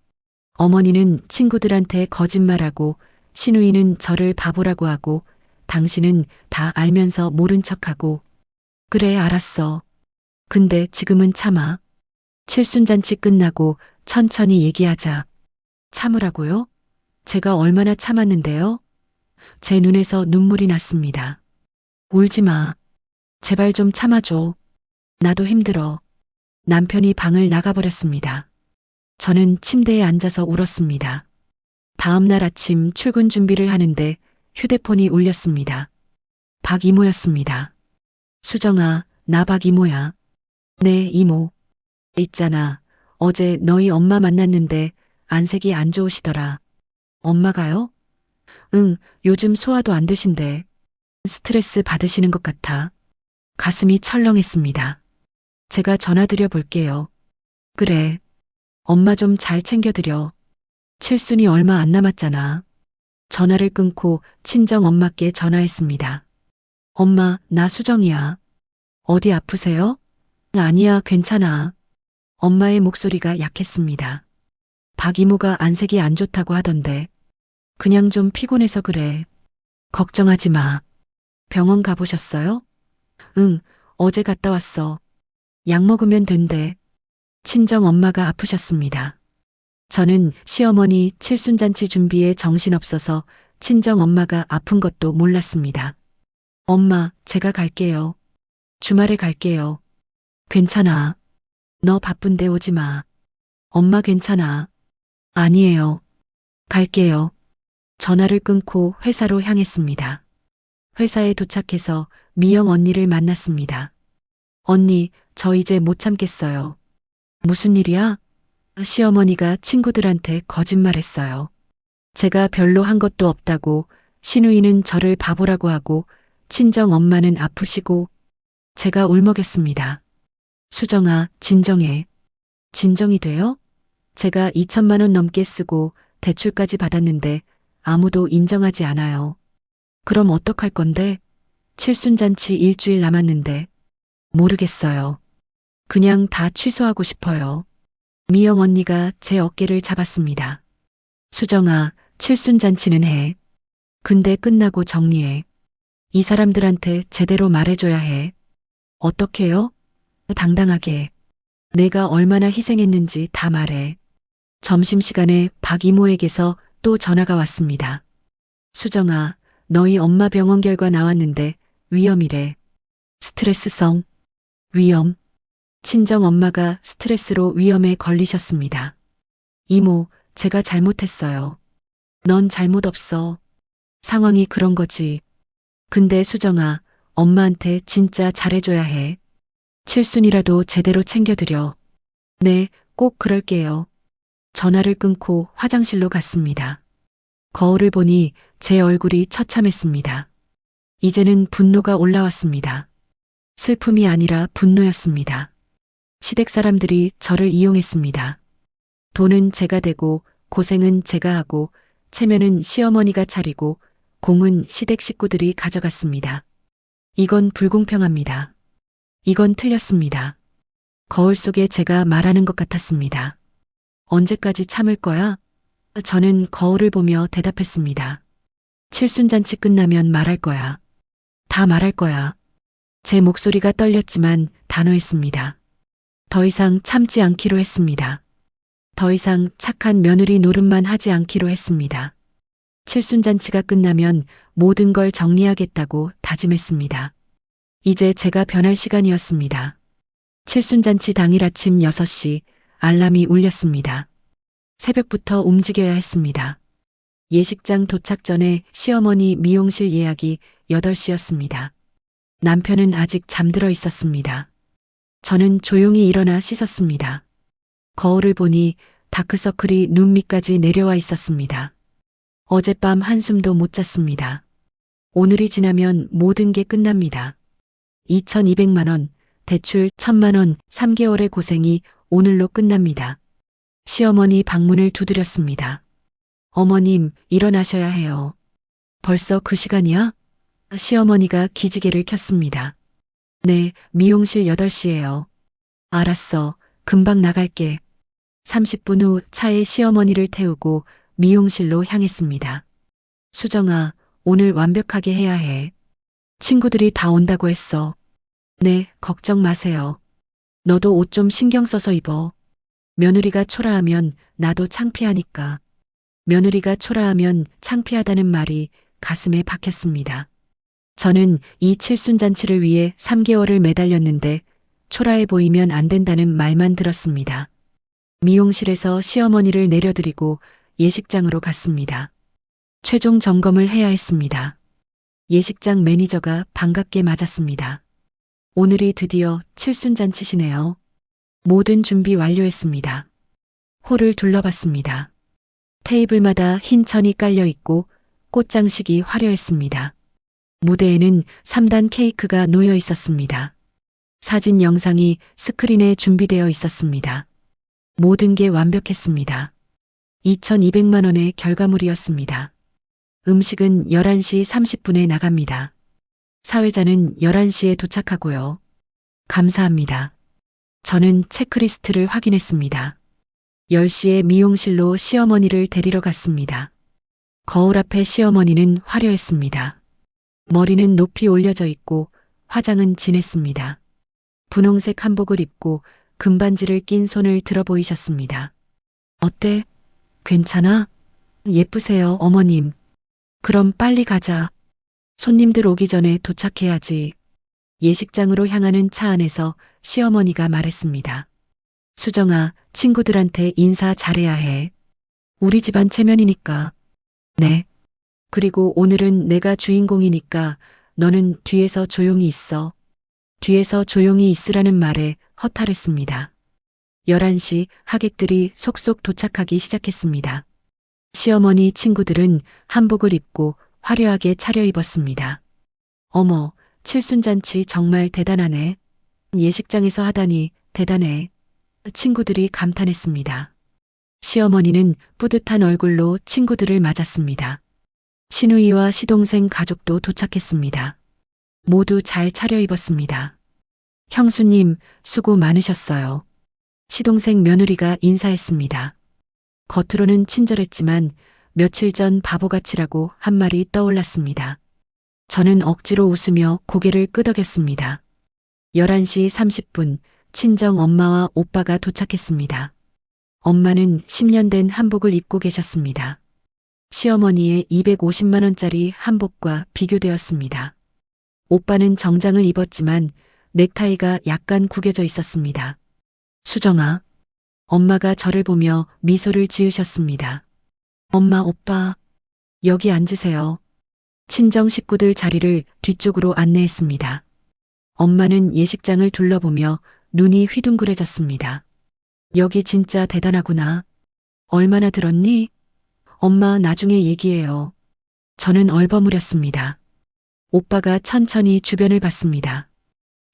어머니는 친구들한테 거짓말하고 시누이는 저를 바보라고 하고 당신은 다 알면서 모른 척하고. 그래, 알았어. 근데 지금은 참아. 칠순잔치 끝나고 천천히 얘기하자. 참으라고요? 제가 얼마나 참았는데요? 제 눈에서 눈물이 났습니다. 울지 마. 제발 좀 참아줘. 나도 힘들어. 남편이 방을 나가버렸습니다. 저는 침대에 앉아서 울었습니다. 다음 날 아침 출근 준비를 하는데 휴대폰이 울렸습니다. 박 이모였습니다. 수정아, 나 박 이모야. 네, 이모. 있잖아. 어제 너희 엄마 만났는데 안색이 안 좋으시더라. 엄마가요? 응, 요즘 소화도 안 되신대. 스트레스 받으시는 것 같아. 가슴이 철렁했습니다. 제가 전화드려 볼게요. 그래. 엄마 좀 잘 챙겨드려. 칠순이 얼마 안 남았잖아. 전화를 끊고 친정 엄마께 전화했습니다. 엄마, 나 수정이야. 어디 아프세요? 아니야, 괜찮아. 엄마의 목소리가 약했습니다. 박 이모가 안색이 안 좋다고 하던데. 그냥 좀 피곤해서 그래. 걱정하지 마. 병원 가보셨어요? 응, 어제 갔다 왔어. 약 먹으면 된대. 친정 엄마가 아프셨습니다. 저는 시어머니 칠순잔치 준비에 정신없어서 친정 엄마가 아픈 것도 몰랐습니다. 엄마, 제가 갈게요. 주말에 갈게요. 괜찮아. 너 바쁜데 오지 마. 엄마 괜찮아. 아니에요. 갈게요. 전화를 끊고 회사로 향했습니다. 회사에 도착해서 미영 언니를 만났습니다. 언니, 저 이제 못 참겠어요. 무슨 일이야? 시어머니가 친구들한테 거짓말했어요. 제가 별로 한 것도 없다고, 시누이는 저를 바보라고 하고, 친정 엄마는 아프시고. 제가 울먹였습니다. 수정아, 진정해. 진정이 돼요? 제가 2천만 원 넘게 쓰고 대출까지 받았는데 아무도 인정하지 않아요. 그럼 어떡할 건데? 칠순잔치 일주일 남았는데. 모르겠어요. 그냥 다 취소하고 싶어요. 미영 언니가 제 어깨를 잡았습니다. 수정아, 칠순잔치는 해. 근데 끝나고 정리해. 이 사람들한테 제대로 말해줘야 해. 어떻게요? 당당하게. 내가 얼마나 희생했는지 다 말해. 점심시간에 박 이모에게서 또 전화가 왔습니다. 수정아, 너희 엄마 병원 결과 나왔는데 위험이래. 스트레스성 위험. 친정 엄마가 스트레스로 위험에 걸리셨습니다. 이모, 제가 잘못했어요. 넌 잘못 없어. 상황이 그런 거지. 근데 수정아, 엄마한테 진짜 잘해줘야 해. 칠순이라도 제대로 챙겨드려. 네, 꼭 그럴게요. 전화를 끊고 화장실로 갔습니다. 거울을 보니 제 얼굴이 처참했습니다. 이제는 분노가 올라왔습니다. 슬픔이 아니라 분노였습니다. 시댁 사람들이 저를 이용했습니다. 돈은 제가 대고 고생은 제가 하고 체면은 시어머니가 차리고 공은 시댁 식구들이 가져갔습니다. 이건 불공평합니다. 이건 틀렸습니다. 거울 속에 제가 말하는 것 같았습니다. 언제까지 참을 거야? 저는 거울을 보며 대답했습니다. 칠순잔치 끝나면 말할 거야. 다 말할 거야. 제 목소리가 떨렸지만 단호했습니다. 더 이상 참지 않기로 했습니다. 더 이상 착한 며느리 노릇만 하지 않기로 했습니다. 칠순잔치가 끝나면 모든 걸 정리하겠다고 다짐했습니다. 이제 제가 변할 시간이었습니다. 칠순잔치 당일 아침 6시 알람이 울렸습니다. 새벽부터 움직여야 했습니다. 예식장 도착 전에 시어머니 미용실 예약이 8시였습니다. 남편은 아직 잠들어 있었습니다. 저는 조용히 일어나 씻었습니다. 거울을 보니 다크서클이 눈 밑까지 내려와 있었습니다. 어젯밤 한숨도 못 잤습니다. 오늘이 지나면 모든 게 끝납니다. 2,200만 원, 대출 1,000만 원, 3개월의 고생이 오늘로 끝납니다. 시어머니 방문을 두드렸습니다. 어머님, 일어나셔야 해요. 벌써 그 시간이야? 시어머니가 기지개를 켰습니다. 네, 미용실 8시예요. 알았어. 금방 나갈게. 30분 후 차에 시어머니를 태우고 미용실로 향했습니다. 수정아, 오늘 완벽하게 해야 해. 친구들이 다 온다고 했어. 네, 걱정 마세요. 너도 옷 좀 신경 써서 입어. 며느리가 초라하면 나도 창피하니까. 며느리가 초라하면 창피하다는 말이 가슴에 박혔습니다. 저는 이 칠순잔치를 위해 3개월을 매달렸는데 초라해 보이면 안 된다는 말만 들었습니다. 미용실에서 시어머니를 내려드리고 예식장으로 갔습니다. 최종 점검을 해야 했습니다. 예식장 매니저가 반갑게 맞았습니다. 오늘이 드디어 칠순잔치시네요. 모든 준비 완료했습니다. 홀을 둘러봤습니다. 테이블마다 흰 천이 깔려 있고 꽃장식이 화려했습니다. 무대에는 3단 케이크가 놓여 있었습니다. 사진 영상이 스크린에 준비되어 있었습니다. 모든 게 완벽했습니다. 2,200만 원의 결과물이었습니다. 음식은 11시 30분에 나갑니다. 사회자는 11시에 도착하고요. 감사합니다. 저는 체크리스트를 확인했습니다. 10시에 미용실로 시어머니를 데리러 갔습니다. 거울 앞에 시어머니는 화려했습니다. 머리는 높이 올려져 있고 화장은 진했습니다. 분홍색 한복을 입고 금반지를 낀 손을 들어 보이셨습니다. 어때? 괜찮아? 예쁘세요, 어머님. 그럼 빨리 가자. 손님들 오기 전에 도착해야지. 예식장으로 향하는 차 안에서 시어머니가 말했습니다. 수정아, 친구들한테 인사 잘해야 해. 우리 집안 체면이니까. 네. 그리고 오늘은 내가 주인공이니까 너는 뒤에서 조용히 있어. 뒤에서 조용히 있으라는 말에 허탈했습니다. 11시 하객들이 속속 도착하기 시작했습니다. 시어머니 친구들은 한복을 입고 화려하게 차려입었습니다. 어머, 칠순잔치 정말 대단하네. 예식장에서 하다니 대단해. 친구들이 감탄했습니다. 시어머니는 뿌듯한 얼굴로 친구들을 맞았습니다. 시누이와 시동생 가족도 도착했습니다. 모두 잘 차려입었습니다. 형수님, 수고 많으셨어요. 시동생 며느리가 인사했습니다. 겉으로는 친절했지만 며칠 전 바보같이라고 한 말이 떠올랐습니다. 저는 억지로 웃으며 고개를 끄덕였습니다. 11시 30분 친정 엄마와 오빠가 도착했습니다. 엄마는 10년 된 한복을 입고 계셨습니다. 시어머니의 250만 원짜리 한복과 비교되었습니다. 오빠는 정장을 입었지만 넥타이가 약간 구겨져 있었습니다. 수정아, 엄마가 저를 보며 미소를 지으셨습니다. 엄마, 오빠, 여기 앉으세요. 친정 식구들 자리를 뒤쪽으로 안내했습니다. 엄마는 예식장을 둘러보며 눈이 휘둥그레졌습니다. 여기 진짜 대단하구나. 얼마나 들었니? 엄마, 나중에 얘기해요. 저는 얼버무렸습니다. 오빠가 천천히 주변을 봤습니다.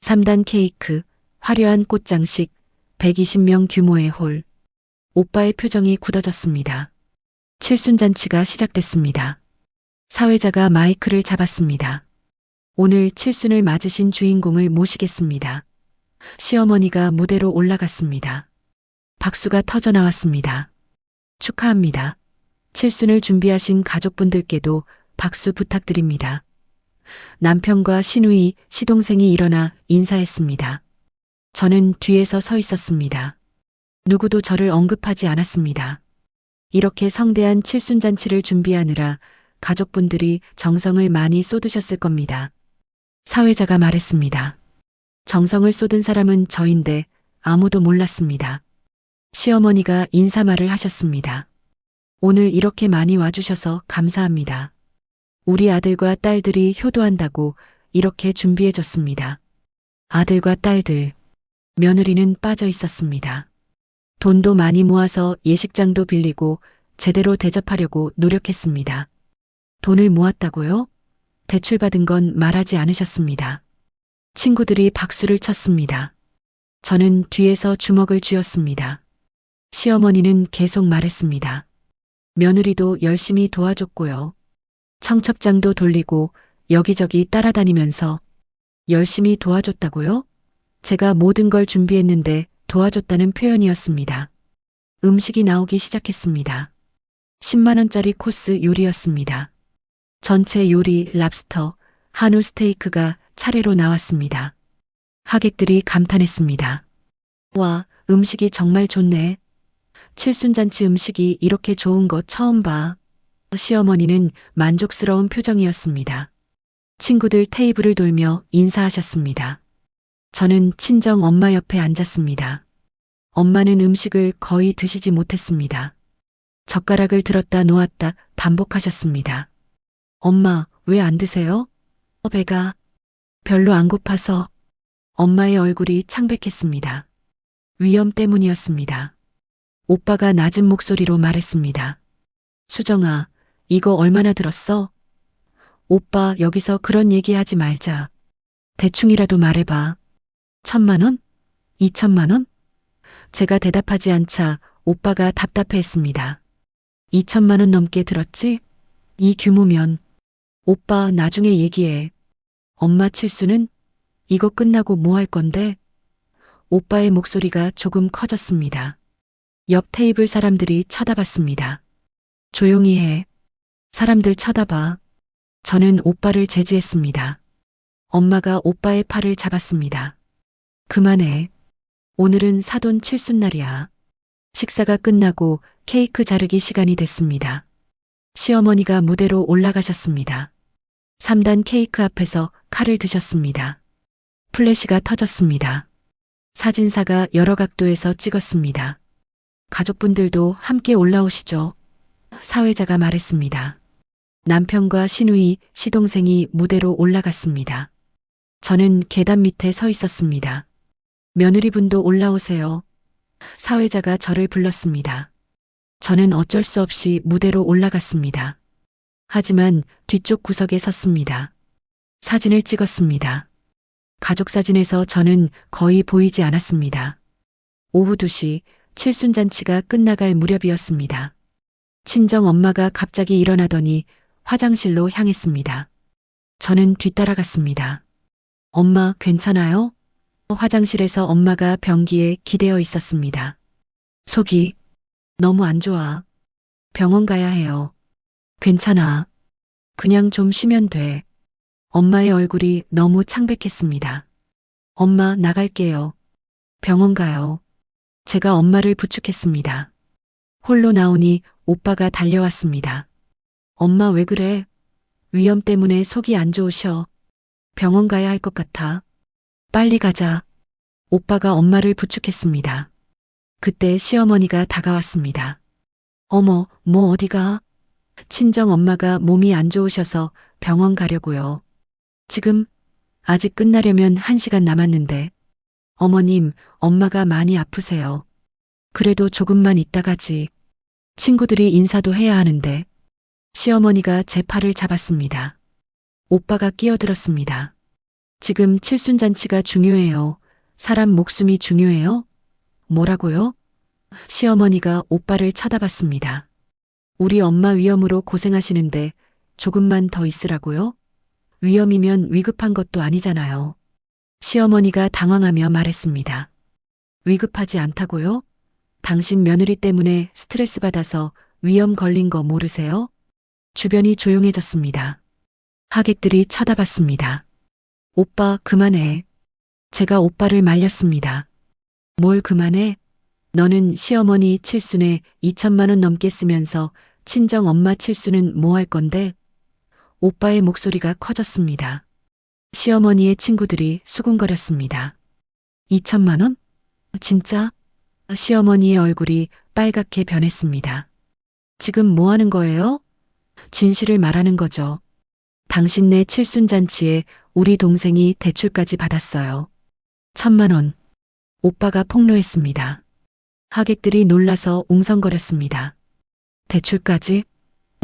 3단 케이크, 화려한 꽃장식, 120명 규모의 홀. 오빠의 표정이 굳어졌습니다. 칠순잔치가 시작됐습니다. 사회자가 마이크를 잡았습니다. 오늘 칠순을 맞으신 주인공을 모시겠습니다. 시어머니가 무대로 올라갔습니다. 박수가 터져 나왔습니다. 축하합니다. 칠순을 준비하신 가족분들께도 박수 부탁드립니다. 남편과 시누이, 시동생이 일어나 인사했습니다. 저는 뒤에서 서 있었습니다. 누구도 저를 언급하지 않았습니다. 이렇게 성대한 칠순잔치를 준비하느라 가족분들이 정성을 많이 쏟으셨을 겁니다. 사회자가 말했습니다. 정성을 쏟은 사람은 저인데 아무도 몰랐습니다. 시어머니가 인사말을 하셨습니다. 오늘 이렇게 많이 와주셔서 감사합니다. 우리 아들과 딸들이 효도한다고 이렇게 준비해줬습니다. 아들과 딸들, 며느리는 빠져 있었습니다. 돈도 많이 모아서 예식장도 빌리고 제대로 대접하려고 노력했습니다. 돈을 모았다고요? 대출받은 건 말하지 않으셨습니다. 친구들이 박수를 쳤습니다. 저는 뒤에서 주먹을 쥐었습니다. 시어머니는 계속 말했습니다. 며느리도 열심히 도와줬고요. 청첩장도 돌리고 여기저기 따라다니면서 열심히 도와줬다고요? 제가 모든 걸 준비했는데 도와줬다는 표현이었습니다. 음식이 나오기 시작했습니다. 10만 원짜리 코스 요리였습니다. 전체 요리, 랍스터, 한우 스테이크가 차례로 나왔습니다. 하객들이 감탄했습니다. 와, 음식이 정말 좋네. 칠순잔치 음식이 이렇게 좋은 거 처음 봐. 시어머니는 만족스러운 표정이었습니다. 친구들 테이블을 돌며 인사하셨습니다. 저는 친정 엄마 옆에 앉았습니다. 엄마는 음식을 거의 드시지 못했습니다. 젓가락을 들었다 놓았다 반복하셨습니다. 엄마, 왜 안 드세요? 배가 별로 안 고파서. 엄마의 얼굴이 창백했습니다. 위염 때문이었습니다. 오빠가 낮은 목소리로 말했습니다. 수정아, 이거 얼마나 들었어? 오빠, 여기서 그런 얘기하지 말자. 대충이라도 말해봐. 1,000만 원? 2천만 원? 제가 대답하지 않자 오빠가 답답해했습니다. 2천만 원 넘게 들었지? 이 규모면. 오빠, 나중에 얘기해. 엄마 칠수는? 이거 끝나고 뭐 할 건데? 오빠의 목소리가 조금 커졌습니다. 옆 테이블 사람들이 쳐다봤습니다. 조용히 해. 사람들 쳐다봐. 저는 오빠를 제지했습니다. 엄마가 오빠의 팔을 잡았습니다. 그만해. 오늘은 사돈 칠순날이야. 식사가 끝나고 케이크 자르기 시간이 됐습니다. 시어머니가 무대로 올라가셨습니다. 3단 케이크 앞에서 칼을 드셨습니다. 플래시가 터졌습니다. 사진사가 여러 각도에서 찍었습니다. 가족분들도 함께 올라오시죠. 사회자가 말했습니다. 남편과 시누이, 시동생이 무대로 올라갔습니다. 저는 계단 밑에 서 있었습니다. 며느리분도 올라오세요. 사회자가 저를 불렀습니다. 저는 어쩔 수 없이 무대로 올라갔습니다. 하지만 뒤쪽 구석에 섰습니다. 사진을 찍었습니다. 가족 사진에서 저는 거의 보이지 않았습니다. 오후 2시 칠순잔치가 끝나갈 무렵이었습니다. 친정 엄마가 갑자기 일어나더니 화장실로 향했습니다. 저는 뒤따라갔습니다. 엄마, 괜찮아요? 화장실에서 엄마가 변기에 기대어 있었습니다. 속이 너무 안 좋아. 병원 가야 해요. 괜찮아. 그냥 좀 쉬면 돼. 엄마의 얼굴이 너무 창백했습니다. 엄마, 나갈게요. 병원 가요. 제가 엄마를 부축했습니다. 홀로 나오니 오빠가 달려왔습니다. 엄마, 왜 그래? 위염 때문에 속이 안 좋으셔. 병원 가야 할 것 같아. 빨리 가자. 오빠가 엄마를 부축했습니다. 그때 시어머니가 다가왔습니다. 어머, 뭐 어디가? 친정 엄마가 몸이 안 좋으셔서 병원 가려고요. 지금? 아직 끝나려면 1시간 남았는데. 어머님, 엄마가 많이 아프세요. 그래도 조금만 있다 가지. 친구들이 인사도 해야 하는데. 시어머니가 제 팔을 잡았습니다. 오빠가 끼어들었습니다. 지금 칠순잔치가 중요해요. 사람 목숨이 중요해요? 뭐라고요? 시어머니가 오빠를 쳐다봤습니다. 우리 엄마 위염으로 고생하시는데 조금만 더 있으라고요? 위염이면 위급한 것도 아니잖아요. 시어머니가 당황하며 말했습니다. 위급하지 않다고요? 당신 며느리 때문에 스트레스 받아서 위염 걸린 거 모르세요? 주변이 조용해졌습니다. 하객들이 쳐다봤습니다. 오빠, 그만해. 제가 오빠를 말렸습니다. 뭘 그만해? 너는 시어머니 칠순에 2천만 원 넘게 쓰면서 친정 엄마 칠순은 뭐 할 건데? 오빠의 목소리가 커졌습니다. 시어머니의 친구들이 수군거렸습니다. 2천만 원? 진짜? 시어머니의 얼굴이 빨갛게 변했습니다. 지금 뭐 하는 거예요? 진실을 말하는 거죠. 당신네 칠순잔치에 우리 동생이 대출까지 받았어요. 1,000만 원. 오빠가 폭로했습니다. 하객들이 놀라서 웅성거렸습니다. 대출까지?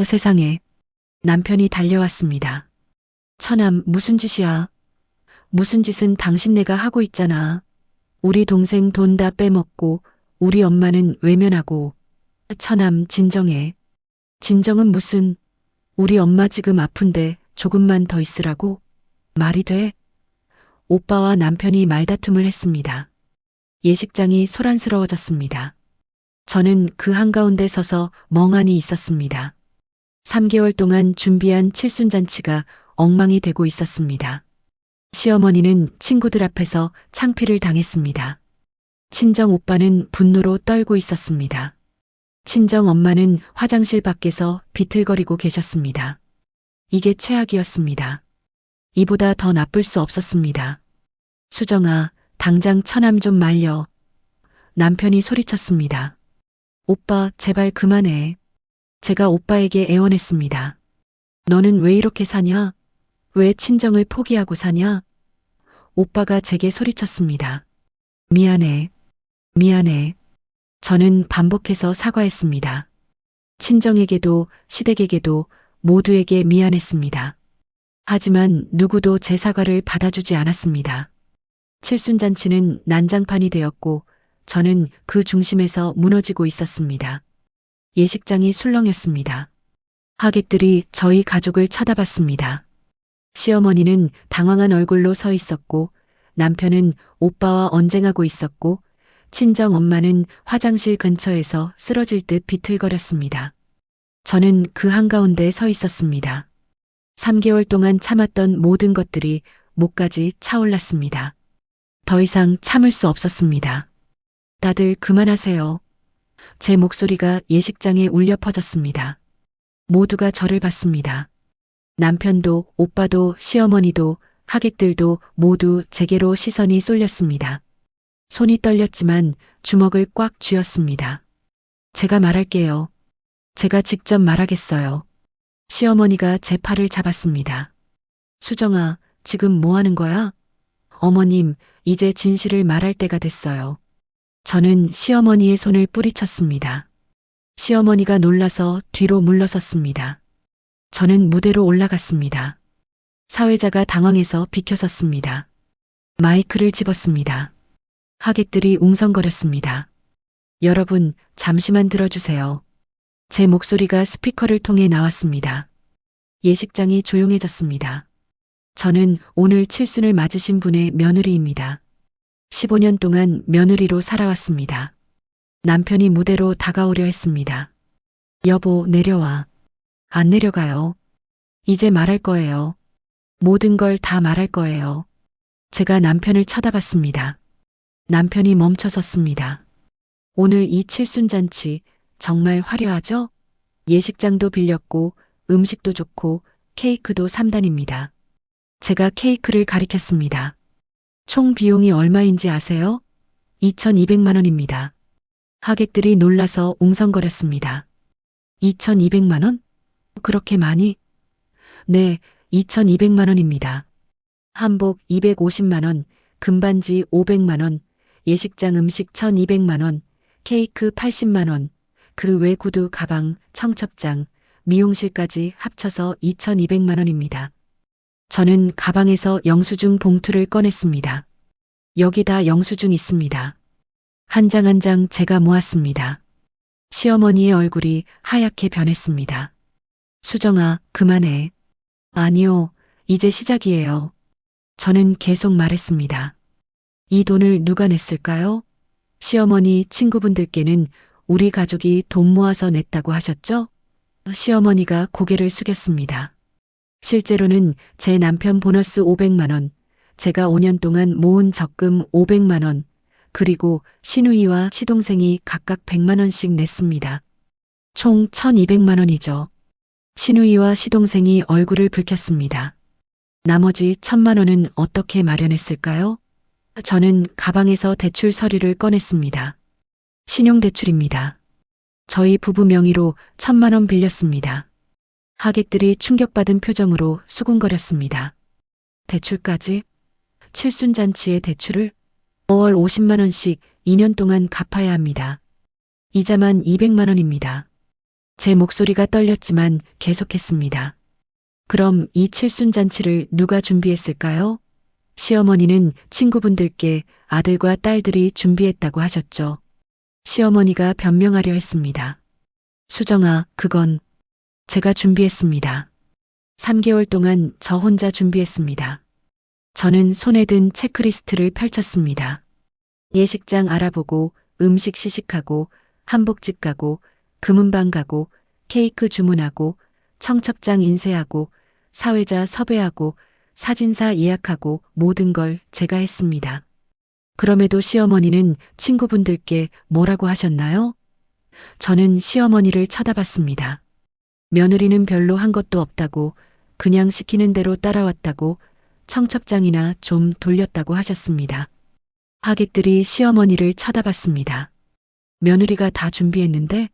세상에. 남편이 달려왔습니다. 처남, 무슨 짓이야? 무슨 짓은 당신네가 하고 있잖아. 우리 동생 돈 다 빼먹고 우리 엄마는 외면하고. 처남, 진정해. 진정은 무슨. 우리 엄마 지금 아픈데 조금만 더 있으라고? 말이 돼? 오빠와 남편이 말다툼을 했습니다. 예식장이 소란스러워졌습니다. 저는 그 한가운데 서서 멍하니 있었습니다. 3개월 동안 준비한 칠순잔치가 엉망이 되고 있었습니다. 시어머니는 친구들 앞에서 창피를 당했습니다. 친정 오빠는 분노로 떨고 있었습니다. 친정 엄마는 화장실 밖에서 비틀거리고 계셨습니다. 이게 최악이었습니다. 이보다 더 나쁠 수 없었습니다. 수정아, 당장 처남 좀 말려. 남편이 소리쳤습니다. 오빠, 제발 그만해. 제가 오빠에게 애원했습니다. 너는 왜 이렇게 사냐? 왜 친정을 포기하고 사냐? 오빠가 제게 소리쳤습니다. 미안해. 미안해. 저는 반복해서 사과했습니다. 친정에게도 시댁에게도 모두에게 미안했습니다. 하지만 누구도 제 사과를 받아주지 않았습니다. 칠순잔치는 난장판이 되었고 저는 그 중심에서 무너지고 있었습니다. 예식장이 술렁였습니다. 하객들이 저희 가족을 쳐다봤습니다. 시어머니는 당황한 얼굴로 서 있었고 남편은 오빠와 언쟁하고 있었고 친정 엄마는 화장실 근처에서 쓰러질 듯 비틀거렸습니다. 저는 그 한가운데 서 있었습니다. 3개월 동안 참았던 모든 것들이 목까지 차올랐습니다. 더 이상 참을 수 없었습니다. 다들 그만하세요. 제 목소리가 예식장에 울려 퍼졌습니다. 모두가 저를 봤습니다. 남편도 오빠도 시어머니도 하객들도 모두 제게로 시선이 쏠렸습니다. 손이 떨렸지만 주먹을 꽉 쥐었습니다. 제가 말할게요. 제가 직접 말하겠어요. 시어머니가 제 팔을 잡았습니다. 수정아, 지금 뭐 하는 거야? 어머님, 이제 진실을 말할 때가 됐어요. 저는 시어머니의 손을 뿌리쳤습니다. 시어머니가 놀라서 뒤로 물러섰습니다. 저는 무대로 올라갔습니다. 사회자가 당황해서 비켜섰습니다. 마이크를 집었습니다. 하객들이 웅성거렸습니다. 여러분, 잠시만 들어주세요. 제 목소리가 스피커를 통해 나왔습니다. 예식장이 조용해졌습니다. 저는 오늘 칠순을 맞으신 분의 며느리입니다. 15년 동안 며느리로 살아왔습니다. 남편이 무대로 다가오려 했습니다. 여보, 내려와. 안 내려가요. 이제 말할 거예요. 모든 걸 다 말할 거예요. 제가 남편을 쳐다봤습니다. 남편이 멈춰섰습니다. 오늘 이 칠순잔치 정말 화려하죠? 예식장도 빌렸고 음식도 좋고 케이크도 3단입니다. 제가 케이크를 가리켰습니다. 총 비용이 얼마인지 아세요? 2,200만 원입니다. 하객들이 놀라서 웅성거렸습니다. 2,200만 원? 그렇게 많이? 네, 2,200만 원입니다. 한복 250만 원, 금반지 500만 원, 예식장 음식 1,200만 원, 케이크 80만 원, 그 외 구두, 가방, 청첩장, 미용실까지 합쳐서 2,200만 원입니다. 저는 가방에서 영수증 봉투를 꺼냈습니다. 여기 다 영수증 있습니다. 한 장 한 장 제가 모았습니다. 시어머니의 얼굴이 하얗게 변했습니다. 수정아, 그만해. 아니요, 이제 시작이에요. 저는 계속 말했습니다. 이 돈을 누가 냈을까요? 시어머니 친구분들께는 우리 가족이 돈 모아서 냈다고 하셨죠? 시어머니가 고개를 숙였습니다. 실제로는 제 남편 보너스 500만 원, 제가 5년 동안 모은 적금 500만 원, 그리고 시누이와 시동생이 각각 100만 원씩 냈습니다. 총 1,200만 원이죠. 시누이와 시동생이 얼굴을 붉혔습니다. 나머지 1,000만 원은 어떻게 마련했을까요? 저는 가방에서 대출 서류를 꺼냈습니다. 신용대출입니다. 저희 부부 명의로 1,000만 원 빌렸습니다. 하객들이 충격받은 표정으로 수군거렸습니다. 대출까지? 칠순잔치의 대출을? 5월 50만 원씩 2년 동안 갚아야 합니다. 이자만 200만 원입니다. 제 목소리가 떨렸지만 계속했습니다. 그럼 이 칠순잔치를 누가 준비했을까요? 시어머니는 친구분들께 아들과 딸들이 준비했다고 하셨죠. 시어머니가 변명하려 했습니다. 수정아, 그건 제가 준비했습니다. 3개월 동안 저 혼자 준비했습니다. 저는 손에 든 체크리스트를 펼쳤습니다. 예식장 알아보고, 음식 시식하고, 한복집 가고, 금은방 가고, 케이크 주문하고, 청첩장 인쇄하고, 사회자 섭외하고, 사진사 예약하고 모든 걸 제가 했습니다. 그럼에도 시어머니는 친구분들께 뭐라고 하셨나요? 저는 시어머니를 쳐다봤습니다. 며느리는 별로 한 것도 없다고, 그냥 시키는 대로 따라왔다고, 청첩장이나 좀 돌렸다고 하셨습니다. 하객들이 시어머니를 쳐다봤습니다. 며느리가 다 준비했는데?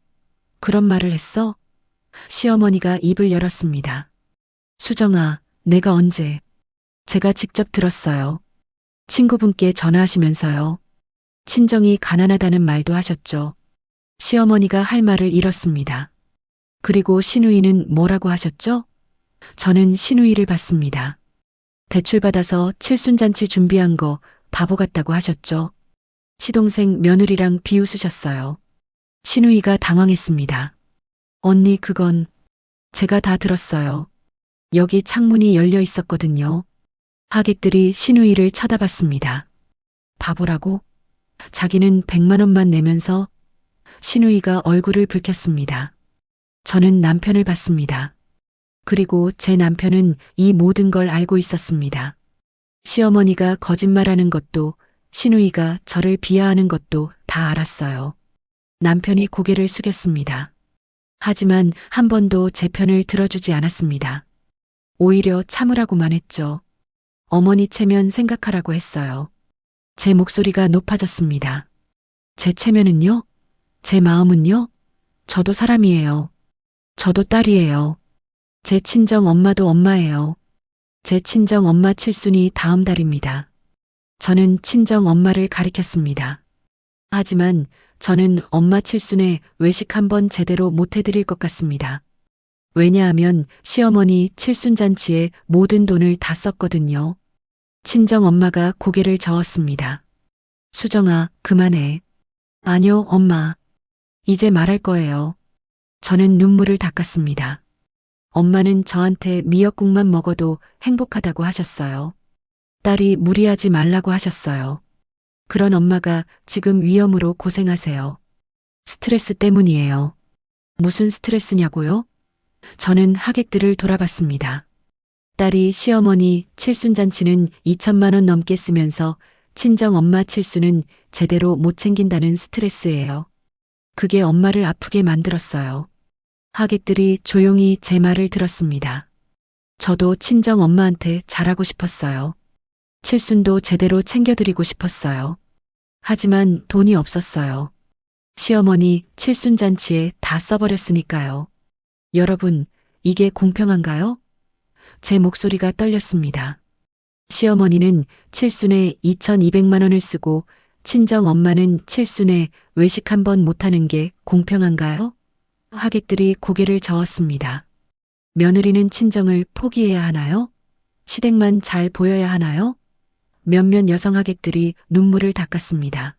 그런 말을 했어? 시어머니가 입을 열었습니다. 수정아, 내가 언제? 제가 직접 들었어요. 친구분께 전화하시면서요. 친정이 가난하다는 말도 하셨죠. 시어머니가 할 말을 잃었습니다. 그리고 시누이는 뭐라고 하셨죠? 저는 시누이를 봤습니다. 대출받아서 칠순잔치 준비한 거 바보 같다고 하셨죠. 시동생 며느리랑 비웃으셨어요. 시누이가 당황했습니다. 언니 그건 제가 다 들었어요. 여기 창문이 열려 있었거든요. 하객들이 시누이를 쳐다봤습니다. 바보라고? 자기는 100만 원만 내면서 시누이가 얼굴을 붉혔습니다. 저는 남편을 봤습니다. 그리고 제 남편은 이 모든 걸 알고 있었습니다. 시어머니가 거짓말하는 것도 시누이가 저를 비하하는 것도 다 알았어요. 남편이 고개를 숙였습니다. 하지만 한 번도 제 편을 들어주지 않았습니다. 오히려 참으라고만 했죠. 어머니 체면 생각하라고 했어요. 제 목소리가 높아졌습니다. 제 체면은요? 제 마음은요? 저도 사람이에요. 저도 딸이에요. 제 친정 엄마도 엄마예요. 제 친정 엄마 칠순이 다음 달입니다. 저는 친정 엄마를 가리켰습니다. 하지만 저는 엄마 칠순에 외식 한번 제대로 못 해드릴 것 같습니다. 왜냐하면 시어머니 칠순잔치에 모든 돈을 다 썼거든요. 친정 엄마가 고개를 저었습니다. 수정아, 그만해. 아니요, 엄마. 이제 말할 거예요. 저는 눈물을 닦았습니다. 엄마는 저한테 미역국만 먹어도 행복하다고 하셨어요. 딸이 무리하지 말라고 하셨어요. 그런 엄마가 지금 위험으로 고생하세요. 스트레스 때문이에요. 무슨 스트레스냐고요? 저는 하객들을 돌아봤습니다. 딸이 시어머니 칠순잔치는 2천만 원 넘게 쓰면서 친정 엄마 칠순은 제대로 못 챙긴다는 스트레스예요. 그게 엄마를 아프게 만들었어요. 하객들이 조용히 제 말을 들었습니다. 저도 친정 엄마한테 잘하고 싶었어요. 칠순도 제대로 챙겨드리고 싶었어요. 하지만 돈이 없었어요. 시어머니 칠순잔치에 다 써버렸으니까요. 여러분, 이게 공평한가요? 제 목소리가 떨렸습니다. 시어머니는 칠순에 2,200만 원을 쓰고 친정 엄마는 칠순에 외식 한 번 못하는 게 공평한가요? 하객들이 고개를 저었습니다. 며느리는 친정을 포기해야 하나요? 시댁만 잘 보여야 하나요? 몇몇 여성 하객들이 눈물을 닦았습니다.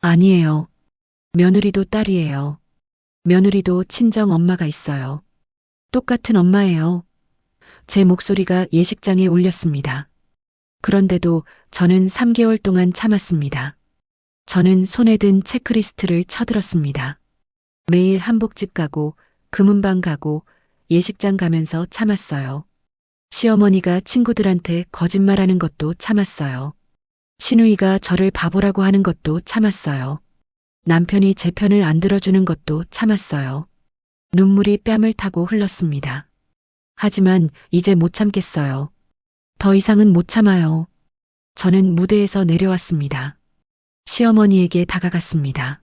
아니에요. 며느리도 딸이에요. 며느리도 친정 엄마가 있어요. 똑같은 엄마예요. 제 목소리가 예식장에 울렸습니다. 그런데도 저는 3개월 동안 참았습니다. 저는 손에 든 체크리스트를 쳐들었습니다. 매일 한복집 가고 금은방 가고 예식장 가면서 참았어요. 시어머니가 친구들한테 거짓말하는 것도 참았어요. 시누이가 저를 바보라고 하는 것도 참았어요. 남편이 제 편을 안 들어주는 것도 참았어요. 눈물이 뺨을 타고 흘렀습니다. 하지만 이제 못 참겠어요. 더 이상은 못 참아요. 저는 무대에서 내려왔습니다. 시어머니에게 다가갔습니다.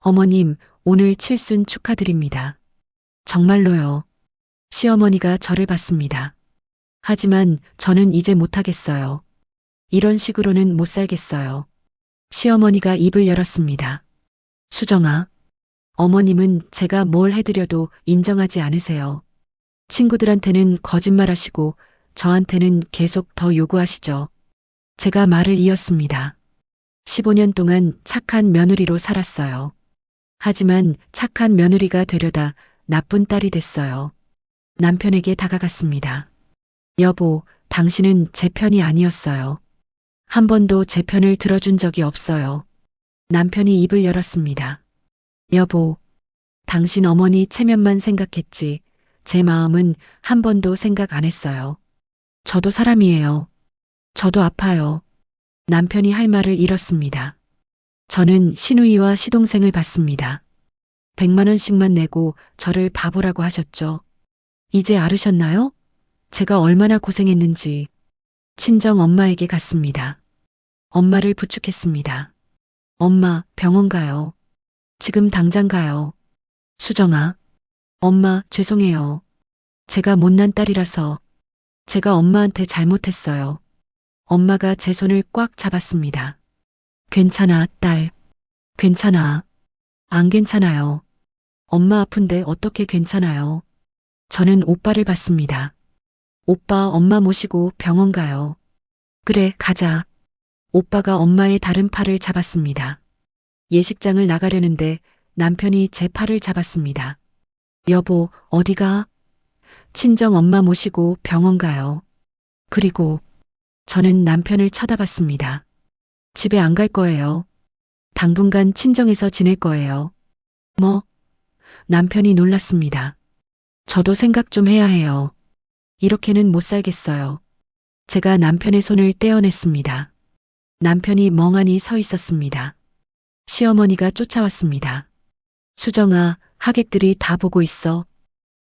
어머님, 오늘 칠순 축하드립니다. 정말로요. 시어머니가 저를 봤습니다. 하지만 저는 이제 못하겠어요. 이런 식으로는 못 살겠어요. 시어머니가 입을 열었습니다. 수정아, 어머님은 제가 뭘 해드려도 인정하지 않으세요. 친구들한테는 거짓말하시고 저한테는 계속 더 요구하시죠. 제가 말을 이었습니다. 15년 동안 착한 며느리로 살았어요. 하지만 착한 며느리가 되려다 나쁜 딸이 됐어요. 남편에게 다가갔습니다. 여보, 당신은 제 편이 아니었어요. 한 번도 제 편을 들어준 적이 없어요. 남편이 입을 열었습니다. 여보, 당신 어머니 체면만 생각했지. 제 마음은 한 번도 생각 안 했어요. 저도 사람이에요. 저도 아파요. 남편이 할 말을 잃었습니다. 저는 시누이와 시동생을 받습니다. 100만 원씩만 내고 저를 바보라고 하셨죠. 이제 알으셨나요? 제가 얼마나 고생했는지. 친정 엄마에게 갔습니다. 엄마를 부축했습니다. 엄마, 병원 가요. 지금 당장 가요. 수정아. 엄마, 죄송해요. 제가 못난 딸이라서. 제가 엄마한테 잘못했어요. 엄마가 제 손을 꽉 잡았습니다. 괜찮아, 딸. 괜찮아. 안 괜찮아요. 엄마 아픈데 어떻게 괜찮아요? 저는 오빠를 봤습니다. 오빠, 엄마 모시고 병원 가요. 그래, 가자. 오빠가 엄마의 다른 팔을 잡았습니다. 예식장을 나가려는데 남편이 제 팔을 잡았습니다. 여보, 어디가? 친정 엄마 모시고 병원 가요. 그리고 저는 남편을 쳐다봤습니다. 집에 안 갈 거예요. 당분간 친정에서 지낼 거예요. 뭐? 남편이 놀랐습니다. 저도 생각 좀 해야 해요. 이렇게는 못 살겠어요. 제가 남편의 손을 떼어냈습니다. 남편이 멍하니 서 있었습니다. 시어머니가 쫓아왔습니다. 수정아, 하객들이 다 보고 있어.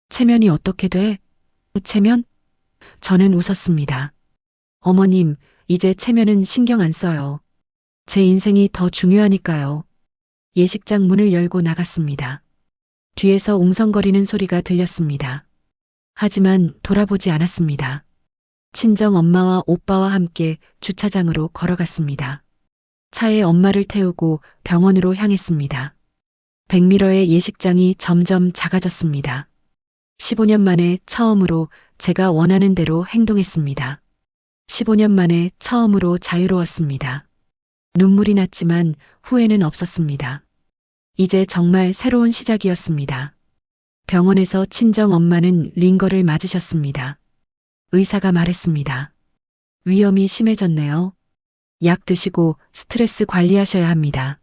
체면이 어떻게 돼? 체면? 저는 웃었습니다. 어머님, 이제 체면은 신경 안 써요. 제 인생이 더 중요하니까요. 예식장 문을 열고 나갔습니다. 뒤에서 웅성거리는 소리가 들렸습니다. 하지만 돌아보지 않았습니다. 친정 엄마와 오빠와 함께 주차장으로 걸어갔습니다. 차에 엄마를 태우고 병원으로 향했습니다. 백미러의 예식장이 점점 작아졌습니다. 15년 만에 처음으로 제가 원하는 대로 행동했습니다. 15년 만에 처음으로 자유로웠습니다. 눈물이 났지만 후회는 없었습니다. 이제 정말 새로운 시작이었습니다. 병원에서 친정 엄마는 링거를 맞으셨습니다. 의사가 말했습니다. 위험이 심해졌네요. 약 드시고 스트레스 관리하셔야 합니다.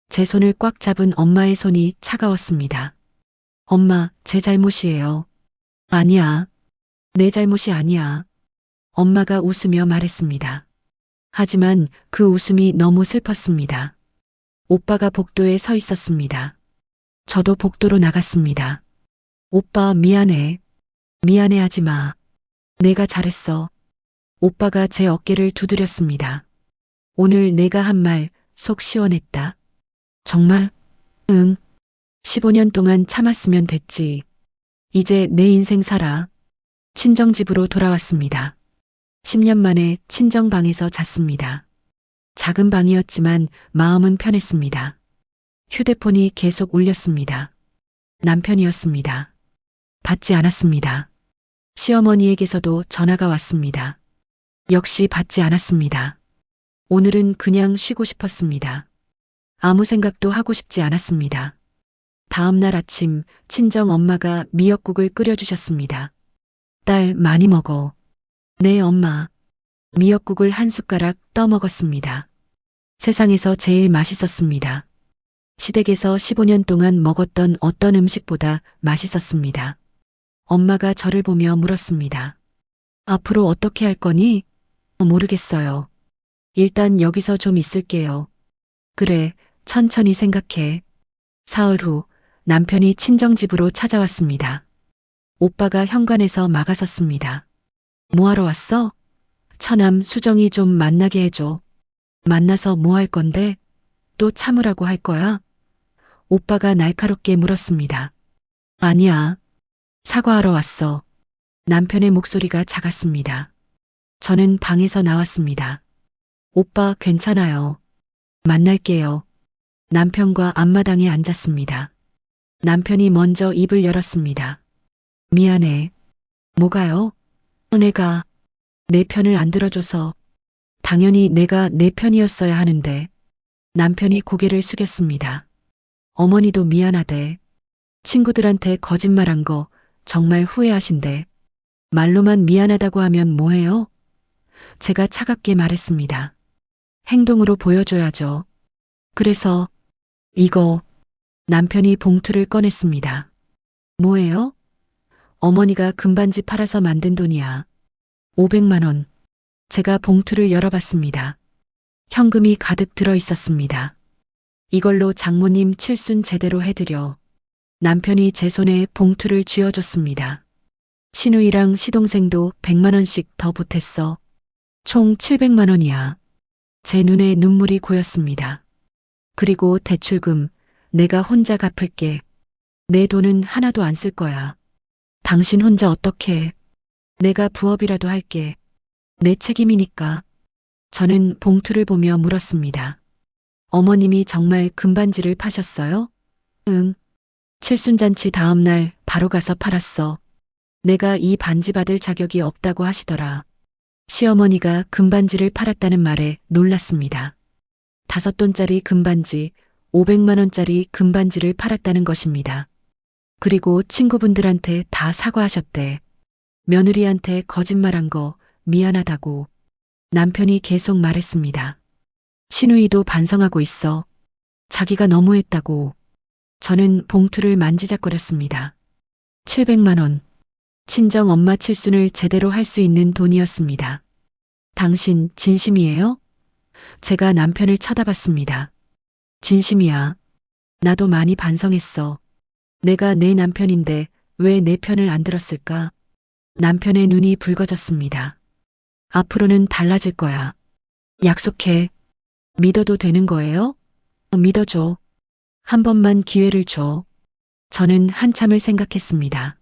제 손을 꽉 잡은 엄마의 손이 차가웠습니다. 엄마, 제 잘못이에요. 아니야. 내 잘못이 아니야. 엄마가 웃으며 말했습니다. 하지만 그 웃음이 너무 슬펐습니다. 오빠가 복도에 서 있었습니다. 저도 복도로 나갔습니다. 오빠, 미안해. 미안해하지 마. 내가 잘했어. 오빠가 제 어깨를 두드렸습니다. 오늘 내가 한 말 속 시원했다. 정말? 응. 15년 동안 참았으면 됐지. 이제 내 인생 살아. 친정집으로 돌아왔습니다. 10년 만에 친정방에서 잤습니다. 작은 방이었지만 마음은 편했습니다. 휴대폰이 계속 울렸습니다. 남편이었습니다. 받지 않았습니다. 시어머니에게서도 전화가 왔습니다. 역시 받지 않았습니다. 오늘은 그냥 쉬고 싶었습니다. 아무 생각도 하고 싶지 않았습니다. 다음 날 아침 친정 엄마가 미역국을 끓여주셨습니다. 딸, 많이 먹어. 네, 엄마. 미역국을 한 숟가락 떠먹었습니다. 세상에서 제일 맛있었습니다. 시댁에서 15년 동안 먹었던 어떤 음식보다 맛있었습니다. 엄마가 저를 보며 물었습니다. 앞으로 어떻게 할 거니? 모르겠어요. 일단 여기서 좀 있을게요. 그래, 천천히 생각해. 사흘 후 남편이 친정집으로 찾아왔습니다. 오빠가 현관에서 막아섰습니다. 뭐하러 왔어? 처남 수정이 좀 만나게 해줘. 만나서 뭐 할 건데? 또 참으라고 할 거야? 오빠가 날카롭게 물었습니다. 아니야. 사과하러 왔어. 남편의 목소리가 작았습니다. 저는 방에서 나왔습니다. 오빠, 괜찮아요. 만날게요. 남편과 앞마당에 앉았습니다. 남편이 먼저 입을 열었습니다. 미안해. 뭐가요? 내가 내 편을 안 들어줘서. 당연히 내가 내 편이었어야 하는데. 남편이 고개를 숙였습니다. 어머니도 미안하대. 친구들한테 거짓말한 거 정말 후회하신대. 말로만 미안하다고 하면 뭐해요? 제가 차갑게 말했습니다. 행동으로 보여줘야죠. 그래서 이거 남편이 봉투를 꺼냈습니다. 뭐예요? 어머니가 금반지 팔아서 만든 돈이야. 500만 원. 제가 봉투를 열어봤습니다. 현금이 가득 들어 있었습니다. 이걸로 장모님 칠순 제대로 해드려. 남편이 제 손에 봉투를 쥐어줬습니다. 시누이랑 시동생도 100만 원씩 더 보탰어. 총 700만 원이야. 제 눈에 눈물이 고였습니다. 그리고 대출금 내가 혼자 갚을게. 내 돈은 하나도 안 쓸 거야. 당신 혼자 어떻게 해? 내가 부업이라도 할게. 내 책임이니까. 저는 봉투를 보며 물었습니다. 어머님이 정말 금반지를 파셨어요? 응. 칠순잔치 다음 날 바로 가서 팔았어. 내가 이 반지 받을 자격이 없다고 하시더라. 시어머니가 금반지를 팔았다는 말에 놀랐습니다. 5돈짜리 금반지, 500만 원짜리 금반지를 팔았다는 것입니다. 그리고 친구분들한테 다 사과하셨대. 며느리한테 거짓말한 거 미안하다고. 남편이 계속 말했습니다. 시누이도 반성하고 있어. 자기가 너무했다고. 저는 봉투를 만지작거렸습니다. 700만 원. 친정 엄마 칠순을 제대로 할 수 있는 돈이었습니다. 당신 진심이에요? 제가 남편을 쳐다봤습니다. 진심이야. 나도 많이 반성했어. 내가 내 남편인데 왜 내 편을 안 들었을까? 남편의 눈이 붉어졌습니다. 앞으로는 달라질 거야. 약속해. 믿어도 되는 거예요? 믿어줘. 한 번만 기회를 줘. 저는 한참을 생각했습니다.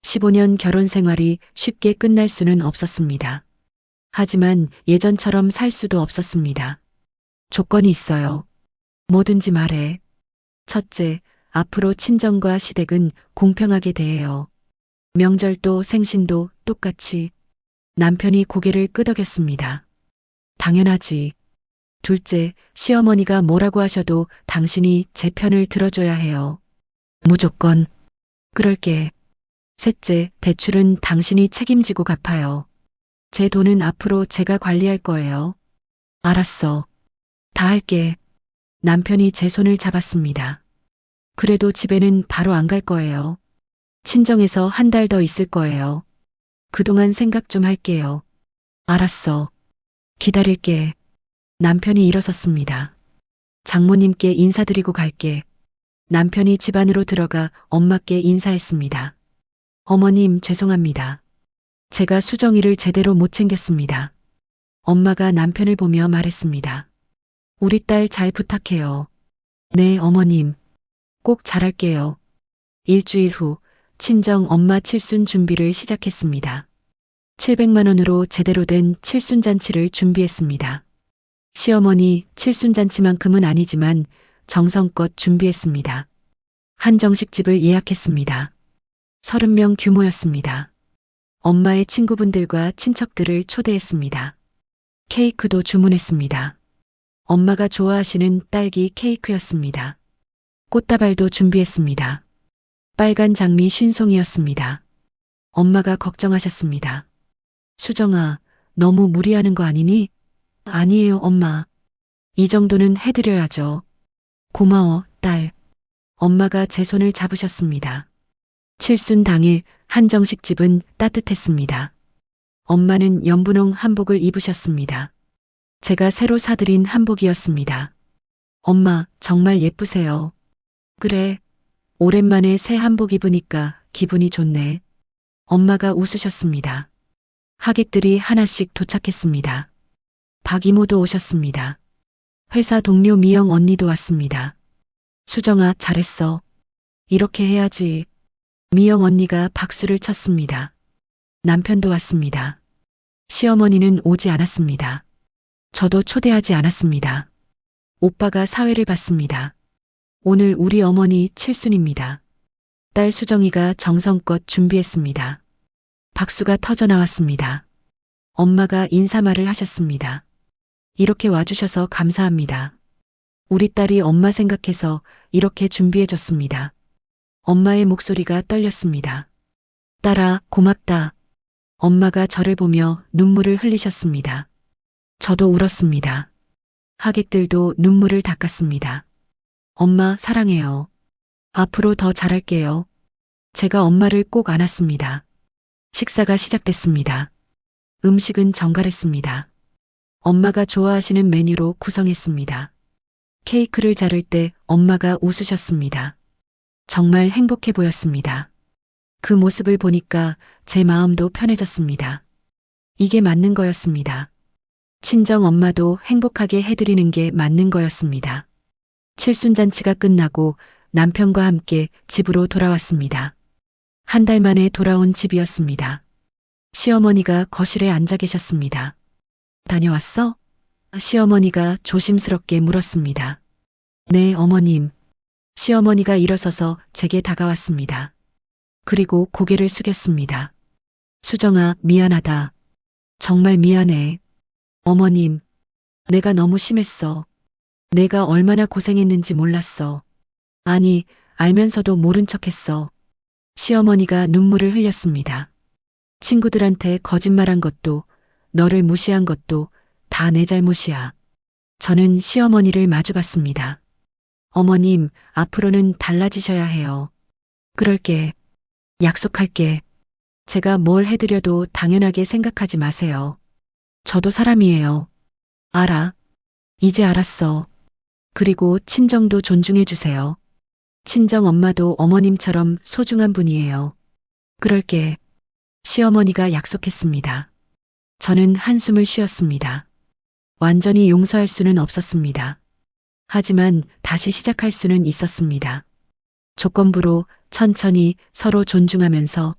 15년 결혼 생활이 쉽게 끝날 수는 없었습니다. 하지만 예전처럼 살 수도 없었습니다. 조건이 있어요. 뭐든지 말해. 첫째, 앞으로 친정과 시댁은 공평하게 대해요. 명절도 생신도 똑같이. 남편이 고개를 끄덕였습니다. 당연하지. 둘째, 시어머니가 뭐라고 하셔도 당신이 제 편을 들어줘야 해요. 무조건. 그럴게. 셋째, 대출은 당신이 책임지고 갚아요. 제 돈은 앞으로 제가 관리할 거예요. 알았어. 다 할게. 남편이 제 손을 잡았습니다. 그래도 집에는 바로 안 갈 거예요. 친정에서 한 달 더 있을 거예요. 그동안 생각 좀 할게요. 알았어. 기다릴게. 남편이 일어섰습니다. 장모님께 인사드리고 갈게. 남편이 집 안으로 들어가 엄마께 인사했습니다. 어머님 죄송합니다. 제가 수정이를 제대로 못 챙겼습니다. 엄마가 남편을 보며 말했습니다. 우리 딸 잘 부탁해요. 네, 어머님. 꼭 잘할게요. 일주일 후 친정 엄마 칠순 준비를 시작했습니다. 700만 원으로 제대로 된 칠순잔치를 준비했습니다. 시어머니 칠순잔치만큼은 아니지만 정성껏 준비했습니다. 한정식집을 예약했습니다. 30명 규모였습니다. 엄마의 친구분들과 친척들을 초대했습니다. 케이크도 주문했습니다. 엄마가 좋아하시는 딸기 케이크였습니다. 꽃다발도 준비했습니다. 빨간 장미 50송이였습니다. 엄마가 걱정하셨습니다. 수정아, 너무 무리하는 거 아니니? 아니에요, 엄마. 이 정도는 해드려야죠. 고마워, 딸. 엄마가 제 손을 잡으셨습니다. 칠순 당일 한정식집은 따뜻했습니다. 엄마는 연분홍 한복을 입으셨습니다. 제가 새로 사드린 한복이었습니다. 엄마, 정말 예쁘세요. 그래. 오랜만에 새 한복 입으니까 기분이 좋네. 엄마가 웃으셨습니다. 하객들이 하나씩 도착했습니다. 박 이모도 오셨습니다. 회사 동료 미영 언니도 왔습니다. 수정아, 잘했어. 이렇게 해야지. 미영 언니가 박수를 쳤습니다. 남편도 왔습니다. 시어머니는 오지 않았습니다. 저도 초대하지 않았습니다. 오빠가 사회를 봤습니다. 오늘 우리 어머니 칠순입니다. 딸 수정이가 정성껏 준비했습니다. 박수가 터져 나왔습니다. 엄마가 인사말을 하셨습니다. 이렇게 와주셔서 감사합니다. 우리 딸이 엄마 생각해서 이렇게 준비해줬습니다. 엄마의 목소리가 떨렸습니다. 딸아, 고맙다. 엄마가 저를 보며 눈물을 흘리셨습니다. 저도 울었습니다. 하객들도 눈물을 닦았습니다. 엄마, 사랑해요. 앞으로 더 잘할게요. 제가 엄마를 꼭 안았습니다. 식사가 시작됐습니다. 음식은 정갈했습니다. 엄마가 좋아하시는 메뉴로 구성했습니다. 케이크를 자를 때 엄마가 웃으셨습니다. 정말 행복해 보였습니다. 그 모습을 보니까 제 마음도 편해졌습니다. 이게 맞는 거였습니다. 친정 엄마도 행복하게 해드리는 게 맞는 거였습니다. 칠순잔치가 끝나고 남편과 함께 집으로 돌아왔습니다. 한 달 만에 돌아온 집이었습니다. 시어머니가 거실에 앉아 계셨습니다. 다녀왔어? 시어머니가 조심스럽게 물었습니다. 네, 어머님. 시어머니가 일어서서 제게 다가왔습니다. 그리고 고개를 숙였습니다. 수정아, 미안하다. 정말 미안해. 어머님, 내가 너무 심했어. 내가 얼마나 고생했는지 몰랐어. 아니, 알면서도 모른 척했어. 시어머니가 눈물을 흘렸습니다. 친구들한테 거짓말한 것도, 너를 무시한 것도 다 내 잘못이야. 저는 시어머니를 마주봤습니다. 어머님, 앞으로는 달라지셔야 해요. 그럴게. 약속할게. 제가 뭘 해드려도 당연하게 생각하지 마세요. 저도 사람이에요. 알아. 이제 알았어. 그리고 친정도 존중해 주세요. 친정 엄마도 어머님처럼 소중한 분이에요. 그럴게. 시어머니가 약속했습니다. 저는 한숨을 쉬었습니다. 완전히 용서할 수는 없었습니다. 하지만 다시 시작할 수는 있었습니다. 조건부로 천천히 서로 존중하면서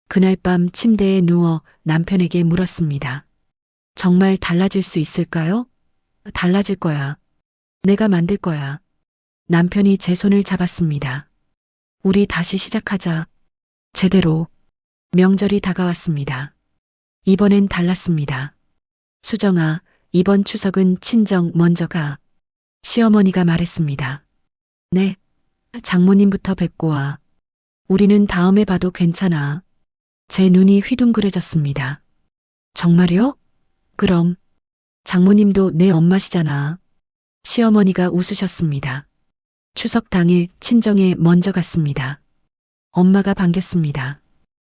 그날 밤 침대에 누워 남편에게 물었습니다. 정말 달라질 수 있을까요? 달라질 거야. 내가 만들 거야. 남편이 제 손을 잡았습니다. 우리 다시 시작하자. 제대로. 명절이 다가왔습니다. 이번엔 달랐습니다. 수정아, 이번 추석은 친정 먼저 가. 시어머니가 말했습니다. 네. 장모님부터 뵙고 와. 우리는 다음에 봐도 괜찮아. 제 눈이 휘둥그레졌습니다. 정말요? 그럼. 장모님도 내 엄마시잖아. 시어머니가 웃으셨습니다. 추석 당일 친정에 먼저 갔습니다. 엄마가 반겼습니다.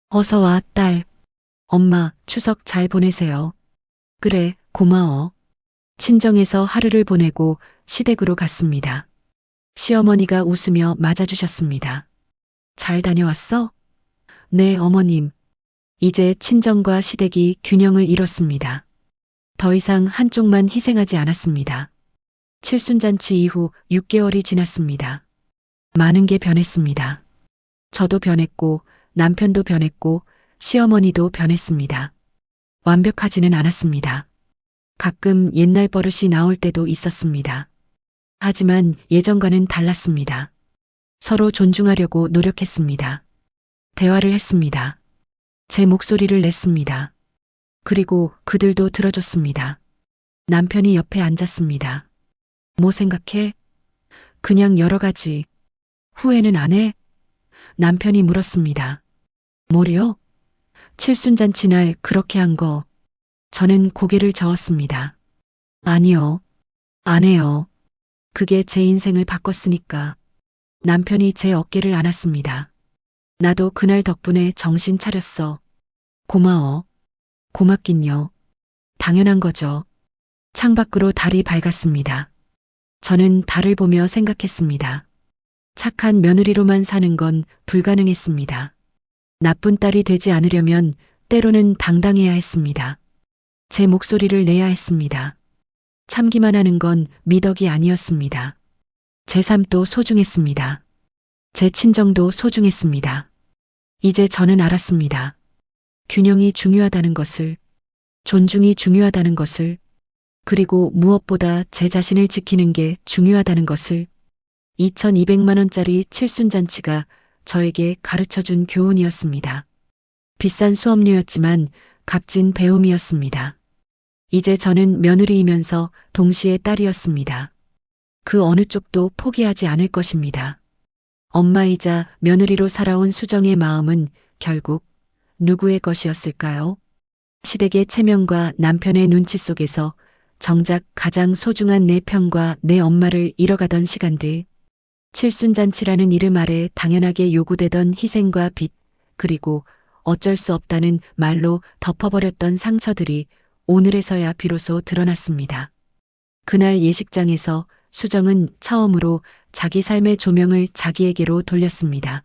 어서 와, 딸. 엄마, 추석 잘 보내세요. 그래, 고마워. 친정에서 하루를 보내고 시댁으로 갔습니다. 시어머니가 웃으며 맞아주셨습니다. 잘 다녀왔어? 네, 어머님. 이제 친정과 시댁이 균형을 이뤘습니다. 더 이상 한쪽만 희생하지 않았습니다. 칠순잔치 이후 6개월이 지났습니다. 많은 게 변했습니다. 저도 변했고, 남편도 변했고, 시어머니도 변했습니다. 완벽하지는 않았습니다. 가끔 옛날 버릇이 나올 때도 있었습니다. 하지만 예전과는 달랐습니다. 서로 존중하려고 노력했습니다. 대화를 했습니다. 제 목소리를 냈습니다. 그리고 그들도 들어줬습니다. 남편이 옆에 앉았습니다. 뭐 생각해? 그냥 여러 가지. 후회는 안 해? 남편이 물었습니다. 뭐요? 칠순잔치 날 그렇게 한 거. 저는 고개를 저었습니다. 아니요. 안 해요. 그게 제 인생을 바꿨으니까. 남편이 제 어깨를 안았습니다. 나도 그날 덕분에 정신 차렸어. 고마워. 고맙긴요. 당연한 거죠. 창밖으로 달이 밝았습니다. 저는 달을 보며 생각했습니다. 착한 며느리로만 사는 건 불가능했습니다. 나쁜 딸이 되지 않으려면 때로는 당당해야 했습니다. 제 목소리를 내야 했습니다. 참기만 하는 건 미덕이 아니었습니다. 제 삶도 소중했습니다. 제 친정도 소중했습니다. 이제 저는 알았습니다. 균형이 중요하다는 것을, 존중이 중요하다는 것을, 그리고 무엇보다 제 자신을 지키는 게 중요하다는 것을 2,200만 원짜리 칠순잔치가 저에게 가르쳐준 교훈이었습니다. 비싼 수업료였지만 값진 배움이었습니다. 이제 저는 며느리이면서 동시에 딸이었습니다. 그 어느 쪽도 포기하지 않을 것입니다. 엄마이자 며느리로 살아온 수정의 마음은 결국 누구의 것이었을까요? 시댁의 체면과 남편의 눈치 속에서 정작 가장 소중한 내 편과 내 엄마를 잃어가던 시간들. 칠순잔치라는 이름 아래 당연하게 요구되던 희생과 빚, 그리고 어쩔 수 없다는 말로 덮어버렸던 상처들이 오늘에서야 비로소 드러났습니다. 그날 예식장에서 수정은 처음으로 자기 삶의 조명을 자기에게로 돌렸습니다.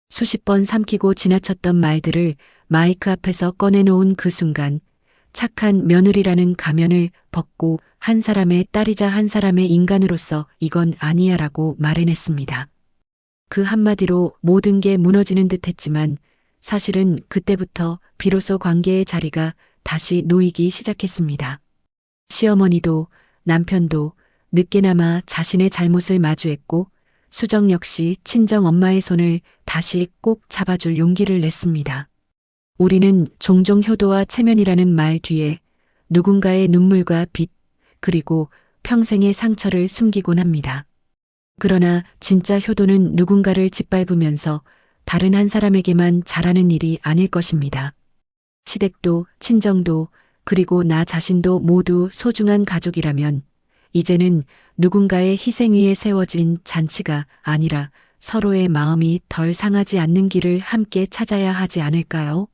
수십 번 삼키고 지나쳤던 말들을 마이크 앞에서 꺼내놓은 그 순간 착한 며느리라는 가면을 벗고 한 사람의 딸이자 한 사람의 인간으로서 이건 아니야라고 말해냈습니다. 그 한마디로 모든 게 무너지는 듯 했지만 사실은 그때부터 비로소 관계의 자리가 다시 놓이기 시작했습니다. 시어머니도 남편도 늦게나마 자신의 잘못을 마주했고 수정 역시 친정 엄마의 손을 다시 꼭 잡아줄 용기를 냈습니다. 우리는 종종 효도와 체면이라는 말 뒤에 누군가의 눈물과 빚, 그리고 평생의 상처를 숨기곤 합니다. 그러나 진짜 효도는 누군가를 짓밟으면서 다른 한 사람에게만 잘하는 일이 아닐 것입니다. 시댁도 친정도 그리고 나 자신도 모두 소중한 가족이라면 이제는 누군가의 희생 위에 세워진 잔치가 아니라 서로의 마음이 덜 상하지 않는 길을 함께 찾아야 하지 않을까요?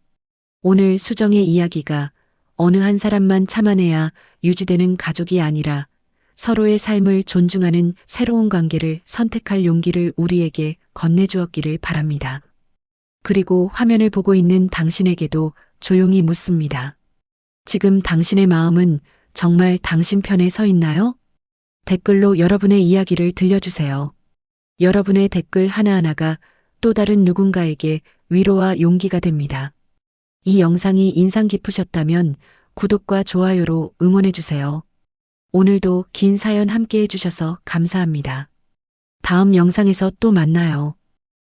오늘 수정의 이야기가 어느 한 사람만 참아내야 유지되는 가족이 아니라 서로의 삶을 존중하는 새로운 관계를 선택할 용기를 우리에게 건네주었기를 바랍니다. 그리고 화면을 보고 있는 당신에게도 조용히 묻습니다. 지금 당신의 마음은 정말 당신 편에 서 있나요? 댓글로 여러분의 이야기를 들려주세요. 여러분의 댓글 하나하나가 또 다른 누군가에게 위로와 용기가 됩니다. 이 영상이 인상 깊으셨다면 구독과 좋아요로 응원해주세요. 오늘도 긴 사연 함께 해주셔서 감사합니다. 다음 영상에서 또 만나요.